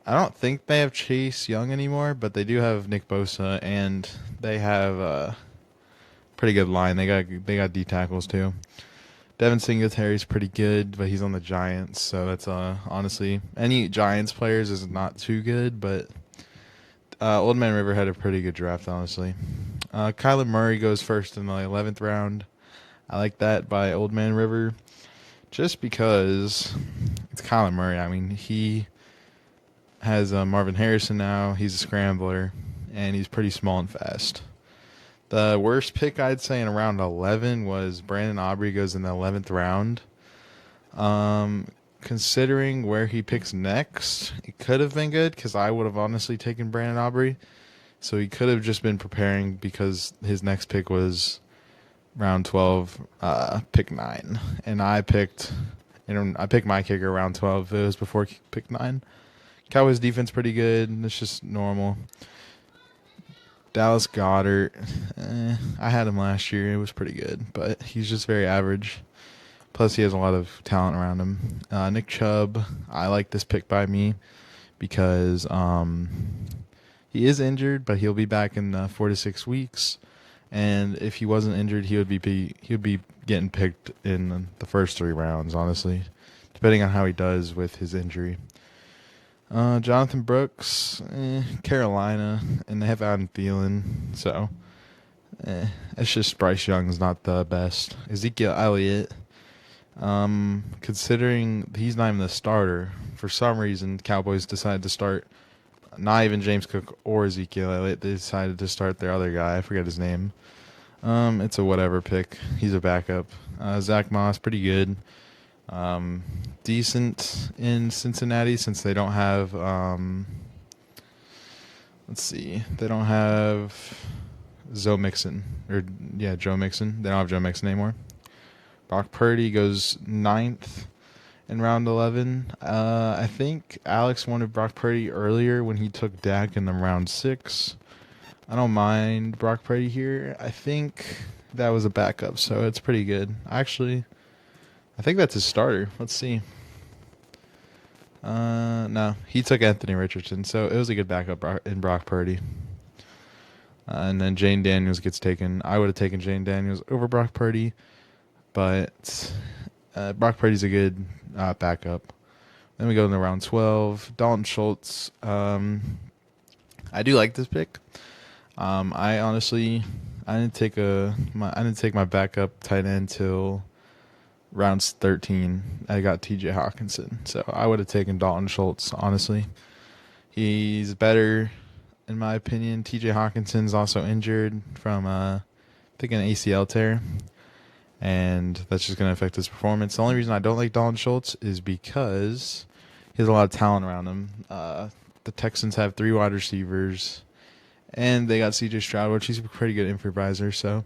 I don't think they have Chase Young anymore, but they do have Nick Bosa, and they have a pretty good line. They got D tackles too. Devin Singletary's pretty good, but he's on the Giants, so that's honestly any Giants players is not too good, but Old Man River had a pretty good draft, honestly. Kyler Murray goes first in the 11th round. I like that by Old Man River, just because it's Kyler Murray. I mean, he has Marvin Harrison now. He's a scrambler, and he's pretty small and fast. The worst pick I'd say in round 11 was Brandon Aubrey goes in the 11th round. Considering where he picks next, it could have been good because I would have honestly taken Brandon Aubrey. So he could have just been preparing because his next pick was round 12, pick 9. And I picked my kicker round 12. It was before pick 9. Cowboys defense pretty good. It's just normal. Dallas Goedert, I had him last year. It was pretty good, but he's just very average. Plus, he has a lot of talent around him. Nick Chubb, I like this pick by me because he is injured, but he'll be back in 4 to 6 weeks. And if he wasn't injured, he would be getting picked in the first 3 rounds, honestly, depending on how he does with his injury. Jonathan Brooks, Carolina, and they have Adam Thielen, so it's just Bryce Young's not the best. Ezekiel Elliott, considering he's not even the starter, for some reason Cowboys decided to start not even James Cook or Ezekiel Elliott. They decided to start their other guy. I forget his name. It's a whatever pick. He's a backup. Zach Moss, pretty good. Decent in Cincinnati since they don't have they don't have Joe Mixon. They don't have Joe Mixon anymore. Brock Purdy goes 9th in round 11. I think Alex wanted Brock Purdy earlier when he took Dak in the round 6. I don't mind Brock Purdy here. I think that was a backup, so it's pretty good. Actually, I think that's his starter. Let's see. No, he took Anthony Richardson, so it was a good backup in Brock Purdy. And then Jane Daniels gets taken. I would have taken Jane Daniels over Brock Purdy, but Brock Purdy's a good backup. Then we go into round 12. Dalton Schultz. I do like this pick. I didn't take my backup tight end till rounds 13. I got TJ Hawkinson, so I would have taken Dalton Schultz, honestly. He's better, in my opinion. TJ Hawkinson's also injured from, I think, an ACL tear, and that's just going to affect his performance. The only reason I don't like Dalton Schultz is because he has a lot of talent around him. The Texans have 3 wide receivers, and they got CJ Stroud, which he's a pretty good improviser, so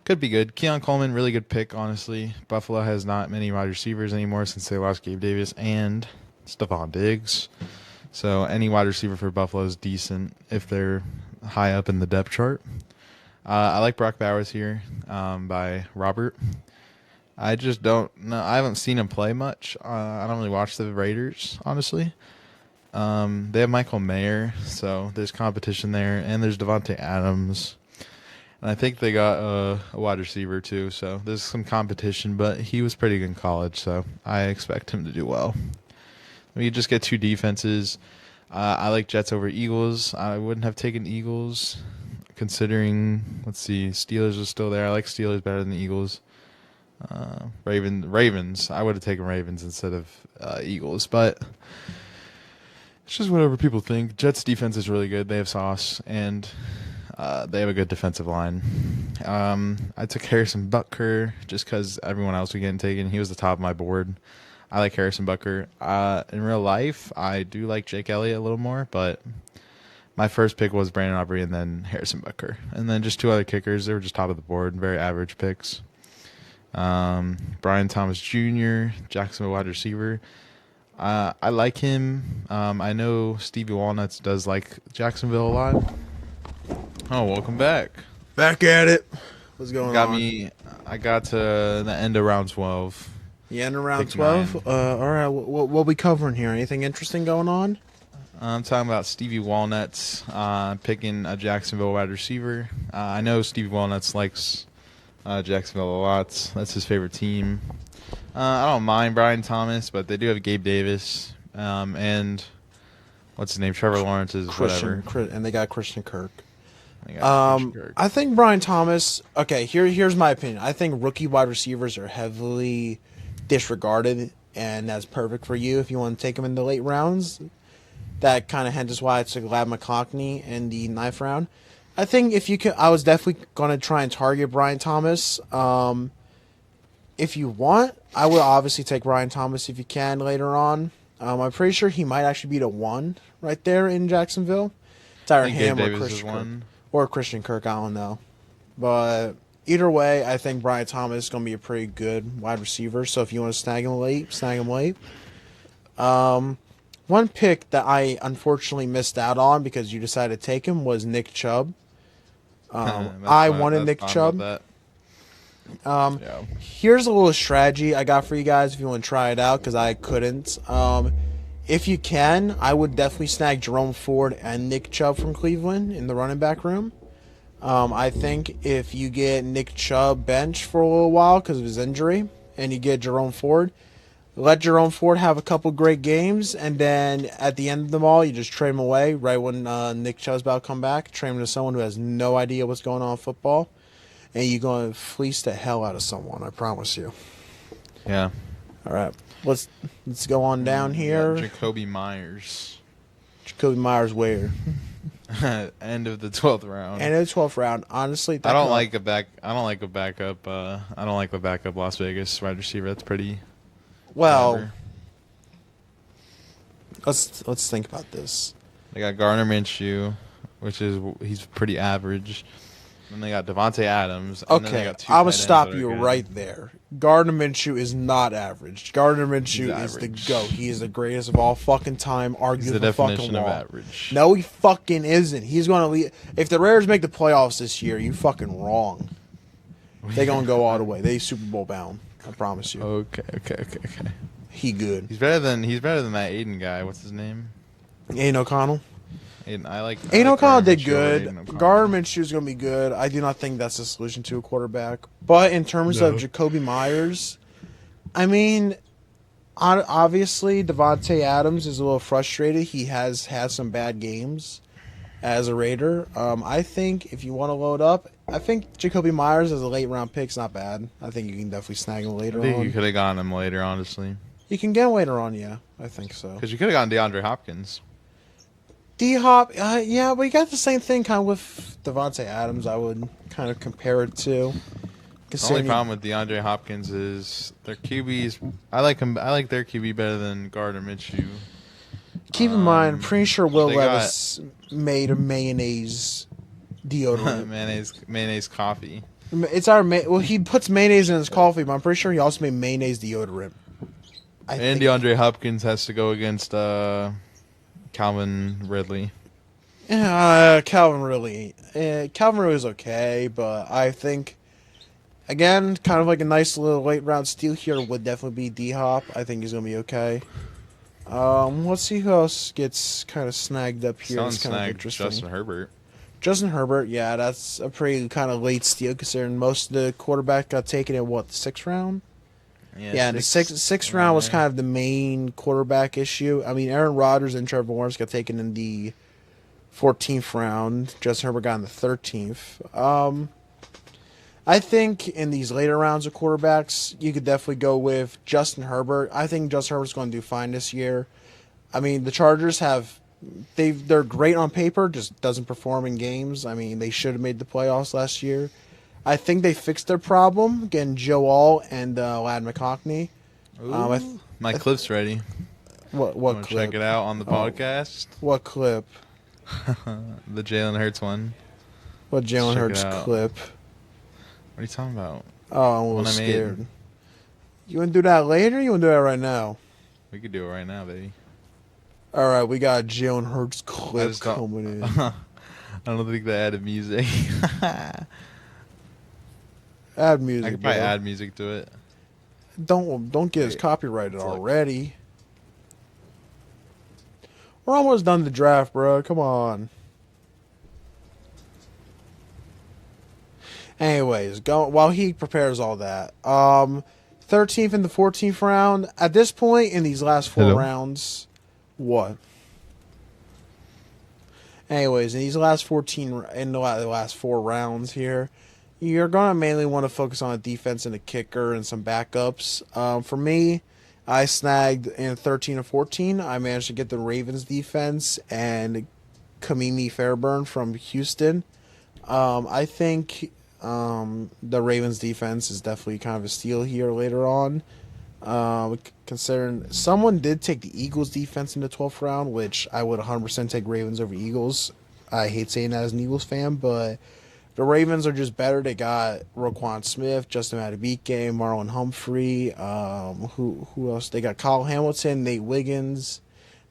Could be good. Keon Coleman, really good pick, honestly. Buffalo has not many wide receivers anymore since they lost Gabe Davis and Stephon Diggs. So any wide receiver for Buffalo is decent if they're high up in the depth chart. I like Brock Bowers here by Robert. I just don't know. I haven't seen him play much. I don't really watch the Raiders, honestly. They have Michael Mayer, so there's competition there. And there's Devontae Adams. And I think they got a wide receiver too, so there's some competition, but he was pretty good in college, so I expect him to do well. We just get 2 defenses. I like Jets over Eagles. I wouldn't have taken Eagles, considering, let's see, Steelers are still there. I like Steelers better than the Eagles. Ravens. I would have taken Ravens instead of Eagles, but it's just whatever people think. Jets defense is really good. They have Sauce, and they have a good defensive line. I took Harrison Butker just because everyone else was getting taken. He was the top of my board. I like Harrison Butker. In real life, I do like Jake Elliott a little more, but my first pick was Brandon Aubrey and then Harrison Butker. And then just 2 other kickers. They were just top of the board, very average picks. Brian Thomas Jr., Jacksonville wide receiver. I like him. I know Stevie Walnuts does like Jacksonville a lot. Oh, welcome back. Back at it. What's going on? I got to the end of round 12. You end around Pick 12? All right, what we covering here? Anything interesting going on? I'm talking about Stevie Walnuts picking a Jacksonville wide receiver. I know Stevie Walnuts likes Jacksonville a lot. That's his favorite team. I don't mind Brian Thomas, but they do have Gabe Davis and what's his name? Trevor Lawrence is whatever. And they got Christian Kirk. I think Brian Thomas. Okay, here's my opinion. I think rookie wide receivers are heavily disregarded, and that's perfect for you if you want to take them in the late rounds. That kind of hence why I took Lab McConkey in the 9th round. I think if you could, I was definitely going to try and target Brian Thomas. If you want, I would obviously take Brian Thomas if you can later on. I'm pretty sure he might actually be the 1 right there in Jacksonville. It's either him or Christian Kirk. Or Christian Kirk, I don't know. But either way, I think Brian Thomas is going to be a pretty good wide receiver. So if you want to snag him late, snag him late. One pick that I unfortunately missed out on because you decided to take him was Nick Chubb. I wanted Nick Chubb. Here's a little strategy I got for you guys if you want to try it out because I couldn't. If you can, I would definitely snag Jerome Ford and Nick Chubb from Cleveland in the running back room. I think if you get Nick Chubb benched for a little while because of his injury and you get Jerome Ford, let Jerome Ford have a couple great games, and then at the end of them all, you just trade him away right when Nick Chubb's about to come back. Trade him to someone who has no idea what's going on in football, and you're going to fleece the hell out of someone, I promise you. Yeah. All right. Let's go on down here. Jacoby Myers. Jacoby Myers where? End of the 12th round. End of the 12th round. Honestly, I don't like a backup. I don't like the backup Las Vegas wide receiver. That's pretty. Well, let's think about this. They got Gardner Minshew, he's pretty average. And they got Devontae Adams. And then they got 2 I'm going to tight ends stop that are you good. right there. Gardner Minshew is not average. Gardner Minshew is the average. GOAT. He is the greatest of all fucking time, He's arguably the the fucking definition of wall. average. No, he fucking isn't. He's going to lead. If the Raiders make the playoffs this year, you fucking wrong. They're going to go all the way. They Super Bowl bound. I promise you. Okay. He good. He's better than that Aiden guy. What's his name? Aiden O'Connell. Aiden, I like O'Connell Gardner did Minshew over good. Aiden O'Connell. Gardner Minshew is going to be good. I do not think that's the solution to a quarterback. But in terms of Jacoby Myers, I mean, obviously Devontae Adams is a little frustrated. He has had some bad games as a Raider. I think if you want to load up, I think Jacoby Myers as a late round pick's not bad. I think you can definitely snag him later I think on. you could have gotten him later, honestly. You can get him later on, yeah. I think so. Because you could have gotten DeAndre Hopkins. D-Hop, yeah, but you got the same thing kind of with Devontae Adams, I would kind of compare it to. The only problem with DeAndre Hopkins is their QBs. I like their QB better than Gardner Minshew. Keep in mind, I'm pretty sure Will they Levis made a mayonnaise deodorant. mayonnaise coffee. It's our well. He puts mayonnaise in his coffee, but I'm pretty sure he also made mayonnaise deodorant. And DeAndre Hopkins has to go against Calvin Ridley. Calvin Ridley is okay, but I think again, kind of like a nice little late round steal here would definitely be D Hop. I think he's gonna be okay. Let's see who else gets kind of snagged up here. Someone It's kind of snagged interesting. Justin Herbert. Justin Herbert, yeah, that's a pretty kind of late steal considering most of the quarterback got taken in what, the 6th round? Yeah, and the sixth round was kind of the main quarterback issue. I mean, Aaron Rodgers and Trevor Lawrence got taken in the 14th round. Justin Herbert got in the 13th. I think in these later rounds of quarterbacks, you could definitely go with Justin Herbert. I think Justin Herbert's going to do fine this year. I mean, the Chargers they're great on paper, just doesn't perform in games. I mean, they should have made the playoffs last year. I think they fixed their problem, getting Joe All and Lad McConkey. My clip's ready. What clip? Check it out on the podcast. What clip? The Jalen Hurts one. What Jalen Check Hurts it out. clip? What are you talking about? Oh, I'm a little One I made. scared. You want to do that later or you want to do that right now? We could do it right now, baby. All right, we got Jalen Hurts I clip just don't- coming in. I don't think they added music. Add music, I could probably bro. add music to it. Don't get us Wait, copyrighted let's look. already. We're almost done the draft, bro. Come on. Anyways, while he prepares all that. 13th and the 14th round. At this point in these last 4 Hello? rounds, what? Anyways, in these last 4 rounds here, you're gonna mainly want to focus on a defense and a kicker and some backups. For me, I snagged in 13 and 14. I managed to get the Ravens defense and Kamimi Fairburn from Houston. I think the Ravens defense is definitely kind of a steal here later on. Considering someone did take the Eagles defense in the 12th round, which I would 100% take Ravens over Eagles. I hate saying that as an Eagles fan, but the Ravens are just better. They got Roquan Smith, Justin Madubuike, Marlon Humphrey. Who else? They got Kyle Hamilton, Nate Wiggins.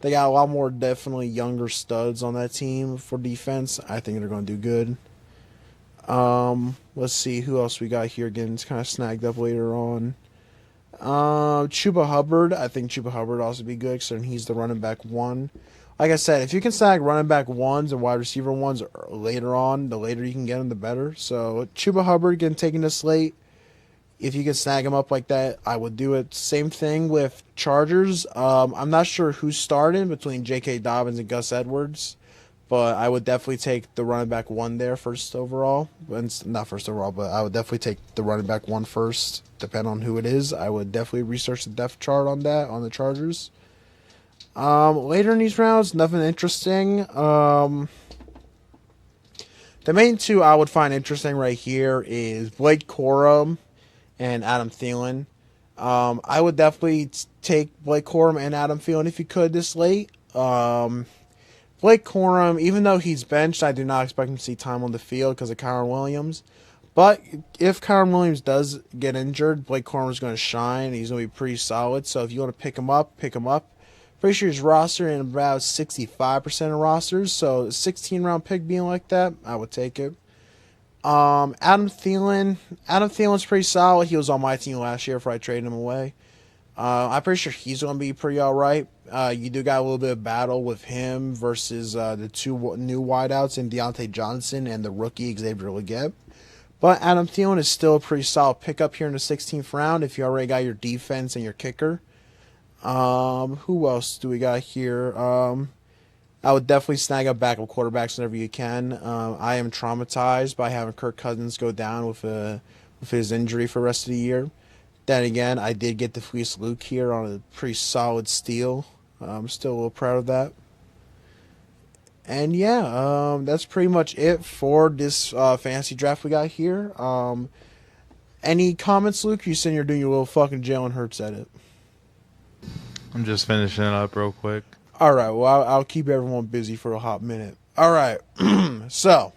They got a lot more definitely younger studs on that team for defense. I think they're going to do good. Let's see who else we got here. Again, it's kind of snagged up later on. Chuba Hubbard. I think Chuba Hubbard also be good considering he's the running back 1. Like I said, if you can snag running back 1s and wide receiver 1s later on, the later you can get them, the better. So Chuba Hubbard getting taken this late. If you can snag him up like that, I would do it. Same thing with Chargers. I'm not sure who's starting between J.K. Dobbins and Gus Edwards, but I would definitely take the running back 1 there first overall. Not first overall, but I would definitely take the running back 1 first, depending on who it is. I would definitely research the depth chart on that, on the Chargers. Later in these rounds, nothing interesting. The main 2 I would find interesting right here is Blake Corum and Adam Thielen. I would definitely take Blake Corum and Adam Thielen if you could this late. Blake Corum, even though he's benched, I do not expect him to see time on the field because of Kyron Williams. But if Kyron Williams does get injured, Blake Corum is going to shine. He's going to be pretty solid. So if you want to pick him up, pick him up. Pretty sure he's rostered in about 65% of rosters. So 16-round pick being like that, I would take it. Adam Thielen's pretty solid. He was on my team last year before I traded him away. I'm pretty sure he's going to be pretty all right. You do got a little bit of battle with him versus the 2 new wideouts in Deontay Johnson and the rookie Xavier Legette. But Adam Thielen is still a pretty solid pickup here in the 16th round if you already got your defense and your kicker. Who else do we got here? I would definitely snag up backup quarterbacks whenever you can. I am traumatized by having Kirk Cousins go down with his injury for the rest of the year. Then again, I did get the Fleece Luke here on a pretty solid steal. I'm still a little proud of that. And yeah, that's pretty much it for this fantasy draft we got here. Any comments, Luke? You said you're doing your little fucking Jalen Hurts edit. I'm just finishing it up real quick. All right, well, I'll keep everyone busy for a hot minute. All right, so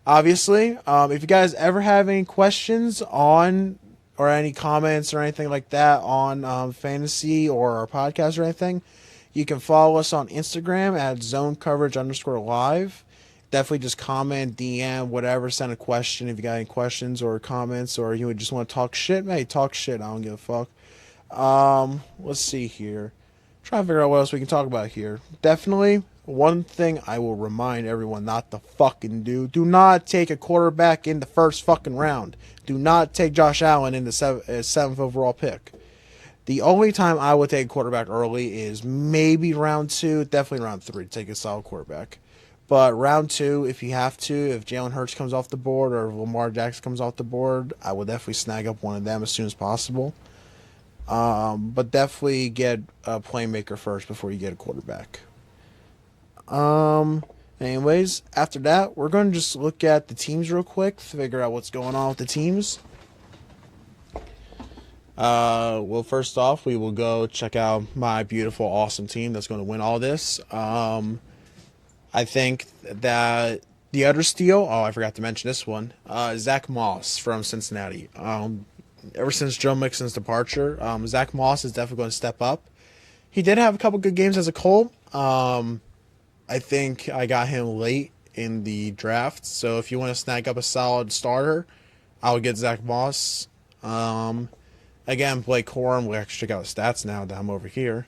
Obviously, if you guys ever have any questions on or any comments or anything like that on fantasy or our podcast or anything, you can follow us on Instagram at zonecoverage_live. Definitely just comment, DM, whatever, send a question if you got any questions or comments, or you would just want to talk shit. Hey, talk shit. I don't give a fuck. Let's see here. Try to figure out what else we can talk about here. Definitely, one thing I will remind everyone not to fucking do. Do not take a quarterback in the first fucking round. Do not take Josh Allen in the seventh overall pick. The only time I would take a quarterback early is maybe round 2, definitely round 3 to take a solid quarterback. But round 2, if you have to, if Jalen Hurts comes off the board or if Lamar Jackson comes off the board, I would definitely snag up one of them as soon as possible. But definitely get a playmaker first before you get a quarterback. Anyways, after that, we're going to just look at the teams real quick to figure out what's going on with the teams. Well, first off, we will go check out my beautiful, awesome team that's going to win all this. I think that the other steal, I forgot to mention this one, Zach Moss from Cincinnati. Ever since Joe Mixon's departure, Zach Moss is definitely going to step up. He did have a couple good games as a Colt. I think I got him late in the draft, so if you want to snag up a solid starter, I would get Zach Moss. Again, Blake Corum, we actually check out the stats now that I'm over here.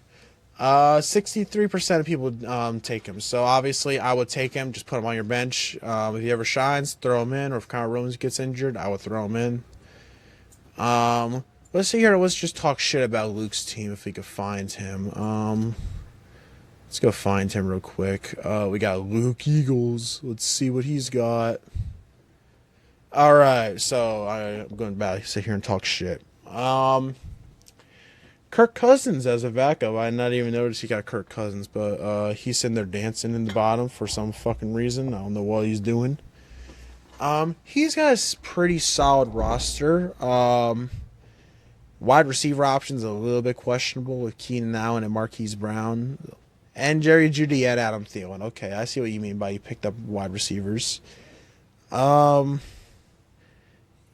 63% of people take him. So obviously I would take him, just put him on your bench. If he ever shines, throw him in, or if Connor Williams gets injured, I would throw him in. Let's see here. Let's just talk shit about Luke's team if we could find him. Let's go find him real quick. We got Luke Eagles. Let's see what he's got. Alright, so I'm going to sit here and talk shit. Kirk Cousins as a backup. I not even noticed he got Kirk Cousins, but he's sitting there dancing in the bottom for some fucking reason. I don't know what he's doing. He's got a pretty solid roster. Wide receiver options a little bit questionable with Keenan Allen and Marquise Brown. And Jerry Jeudy at Adam Thielen. Okay, I see what you mean by you picked up wide receivers.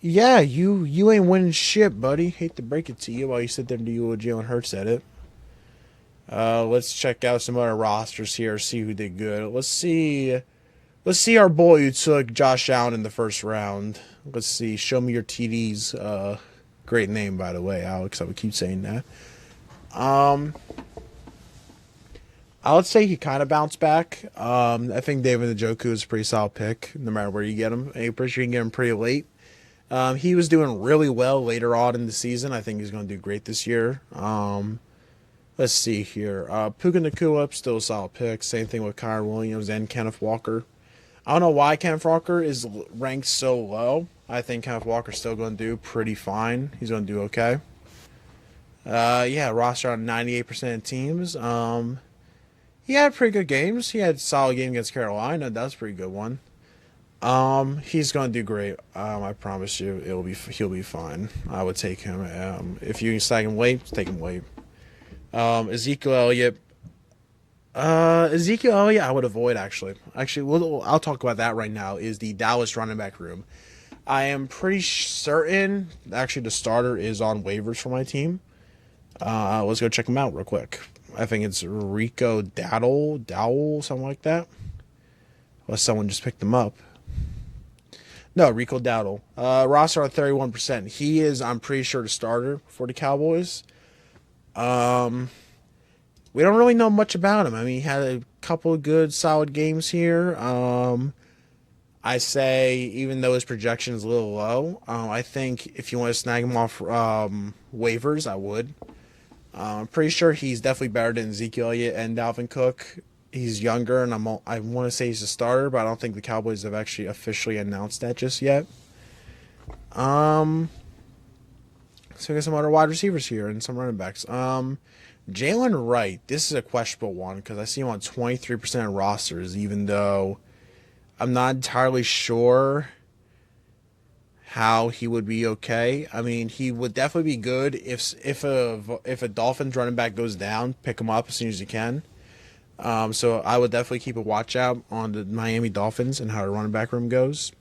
Yeah, you ain't winning shit, buddy. Hate to break it to you while you sit there and deal with Jalen Hurts at it. Let's check out some other rosters here, see who did good. Let's see our boy who took Josh Allen in the first round. Let's see. Show me your TDs. Great name, by the way, Alex. I would keep saying that. I would say he kind of bounced back. I think David Njoku is a pretty solid pick, no matter where you get him. I'm pretty sure you can get him pretty late. He was doing really well later on in the season. I think he's going to do great this year. Let's see here. Puka Nacua, still a solid pick. Same thing with Kyren Williams and Kenneth Walker. I don't know why Kenneth Walker is ranked so low. I think Kenneth Walker's still going to do pretty fine. He's going to do okay. Roster on 98% of teams. He had pretty good games. He had a solid game against Carolina. That was a pretty good one. He's gonna do great. I promise you, he'll be fine. I would take him. If you can snag him late, take him late. Ezekiel Elliott, I would avoid actually. I'll talk about that right now. Is the Dallas running back room? I am pretty certain actually the starter is on waivers for my team. Let's go check him out real quick. I think it's Rico Dowell, something like that. Unless someone just picked him up. No, Rico Dowdle. Roster on 31%. He is, I'm pretty sure, the starter for the Cowboys. We don't really know much about him. I mean, he had a couple of good, solid games here. I say, even though his projection is a little low, I think if you want to snag him off waivers, I would. I'm pretty sure he's definitely better than Ezekiel Elliott and Dalvin Cook. He's younger, and I want to say he's a starter, but I don't think the Cowboys have actually officially announced that just yet. So we got some other wide receivers here and some running backs. Jalen Wright, this is a questionable one because I see him on 23% of rosters, even though I'm not entirely sure how he would be okay. I mean, he would definitely be good if a Dolphins running back goes down, pick him up as soon as you can. So I would definitely keep a watch out on the Miami Dolphins and how the running back room goes.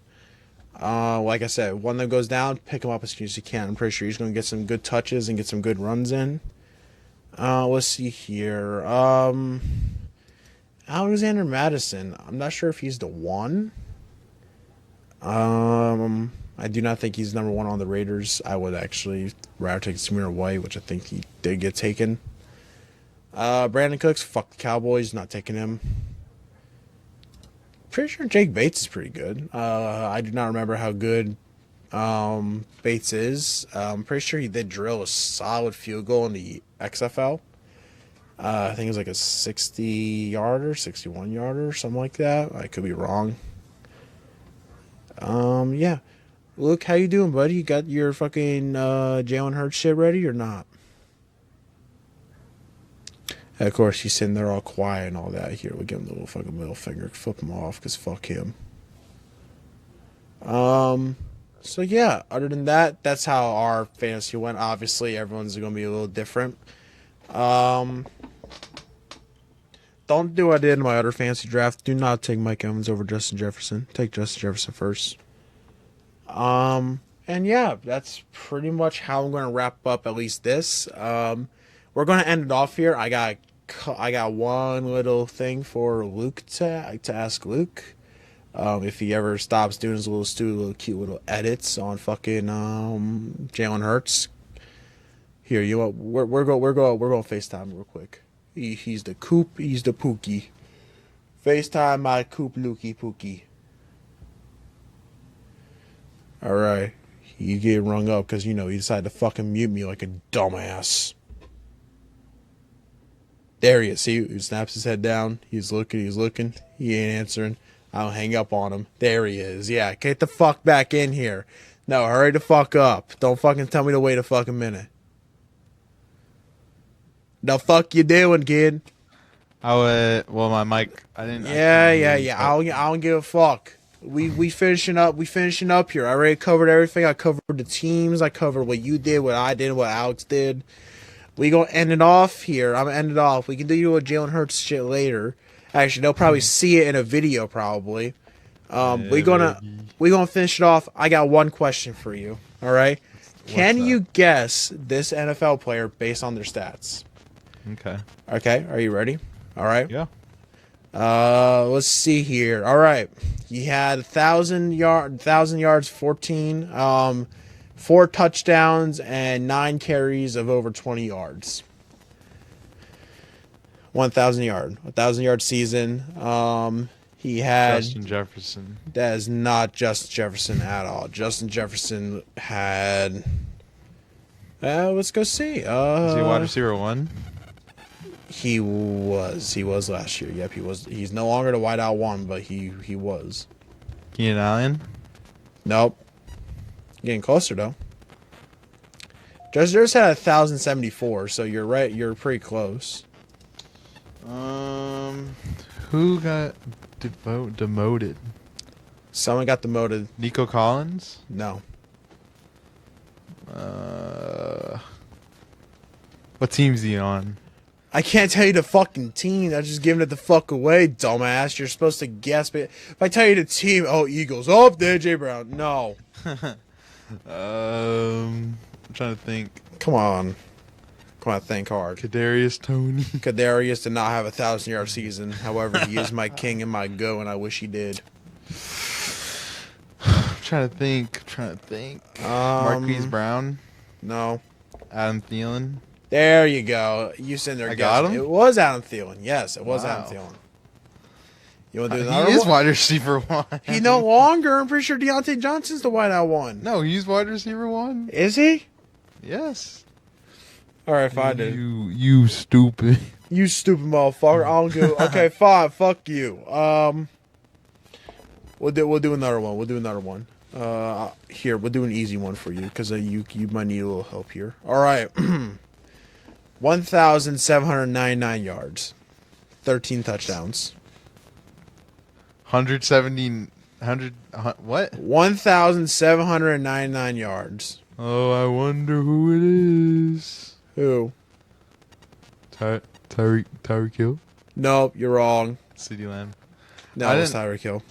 Like I said, one that goes down, pick him up as soon as you can. I'm pretty sure he's going to get some good touches and get some good runs in. Let's see here. Alexander Madison. I'm not sure if he's the one. I do not think he's number one on the Raiders. I would actually rather take Samir White, which I think he did get taken. Brandon Cooks, fuck the Cowboys, not taking him. Pretty sure Jake Bates is pretty good. I do not remember how good Bates is. I'm pretty sure he did drill a solid field goal in the XFL. I think it was like a 60-yarder, 61-yarder, something like that. I could be wrong. Yeah. Luke, how you doing, buddy? You got your fucking Jalen Hurts shit ready or not? And of course, he's sitting there all quiet and all that. Here, we'll give him the little fucking middle finger, flip him off, because fuck him. So yeah, other than that, that's how our fantasy went. Obviously, everyone's going to be a little different. Don't do what I did in my other fantasy draft. Do not take Mike Evans over Justin Jefferson. Take Justin Jefferson first. And yeah, that's pretty much how I'm going to wrap up at least this. We're going to end it off here. I got one little thing for Luke to ask Luke. If he ever stops doing his little cute little edits on fucking Jalen Hurts. Here, you know what? We're going FaceTime real quick. He's the Coop. He's the Pookie. FaceTime my Coop Lukey Pookie. All right, he get rung up because he decided to fucking mute me like a dumbass. There he is. See, he snaps his head down. He's looking. He ain't answering. I don't hang up on him. There he is. Yeah, get the fuck back in here. No, hurry the fuck up. Don't fucking tell me to wait a fucking minute. The fuck you doing, kid? Well, my mic. I didn't. Yeah. I don't give a fuck. We finishing up here. I already covered everything. I covered the teams. I covered what you did, what I did, what Alex did. We gonna end it off here. I'm gonna end it off. We can do a Jalen Hurts shit later. Actually, they'll probably see it in a video probably. We gonna finish it off. I got one question for you. All right. Can you guess this NFL player based on their stats? Okay. Okay. Are you ready? All right. Yeah. Let's see here. All right. He had 1,000 yards, 14, 4 touchdowns, and 9 carries of over 20 yards. 1,000 yard season. He had Justin Jefferson. That is not Justin Jefferson at all. Justin Jefferson had. Let's go see. Is he wide receiver 1? He was last year. Yep, he was. He's no longer the wideout 1, but he was. Keenan Allen. Nope. Getting closer though. Justin Jefferson had 1,074, so you're right. You're pretty close. Who got demoted? Someone got demoted. Nico Collins? No. What team's he on? I can't tell you the fucking team. I'm just giving it the fuck away, dumbass. You're supposed to guess. But if I tell you the team, Eagles. Oh, there, J. Brown. No. I'm trying to think. Come on, think hard. Kadarius Toney. Kadarius did not have a 1,000-yard season. However, he is my king and my go, and I wish he did. I'm trying to think. Marquise Brown. No. Adam Thielen. There you go. You sitting there. I got him? It was Adam Thielen. Yes, it was Adam Thielen. You want to do another one? He is wide receiver 1. He no longer. I'm pretty sure Deontay Johnson's the wideout 1. No, he's wide receiver 1. Is he? Yes. All right, fine. You stupid. You stupid motherfucker. I don't give. Okay, fine. Fuck you. We'll do another one. Here, we'll do an easy one for you because you might need a little help here. All right. 1,799 yards, 13 touchdowns. 1,799 yards. Oh, I wonder who it is. Who? Tyreek Hill? Nope, you're wrong. CeeDee Lamb. No, it's Tyreek Hill.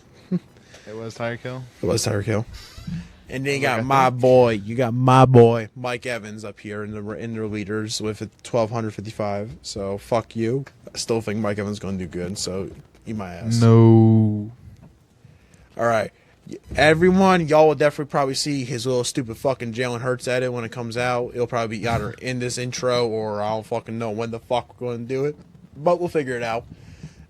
It was Tyreek Hill. It was Tyreek Hill. And then you got I my boy. You got my boy Mike Evans up here in the leaders with 1,255. So fuck you. I still think Mike Evans is going to do good. So eat my ass. No. All right. Everyone, y'all will definitely probably see his little stupid fucking Jalen Hurts edit when it comes out. It'll probably be either in this intro or I don't fucking know when the fuck we're going to do it. But we'll figure it out.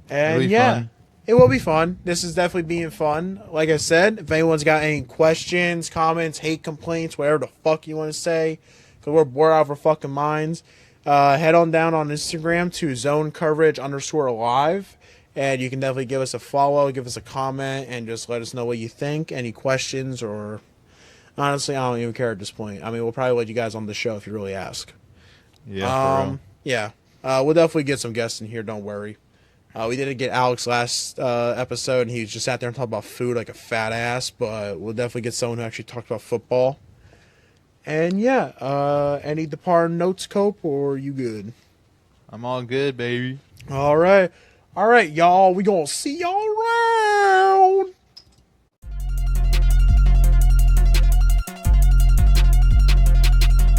And yeah, fun. it will be fun. This is definitely being fun. Like I said, if anyone's got any questions, comments, hate complaints, whatever the fuck you want to say, because we're bored out of our fucking minds, head on down on Instagram to zonecoverage_live. And you can definitely give us a follow, give us a comment, and just let us know what you think. Any questions or... Honestly, I don't even care at this point. I mean, we'll probably let you guys on the show if you really ask. Yeah, for real. Yeah. We'll definitely get some guests in here, don't worry. We didn't get Alex last episode, and he just sat there and talked about food like a fat ass, but we'll definitely get someone who actually talked about football. And yeah, any departing notes, Cope, or you good? I'm all good, baby. All right. All right, y'all. We gonna see y'all around.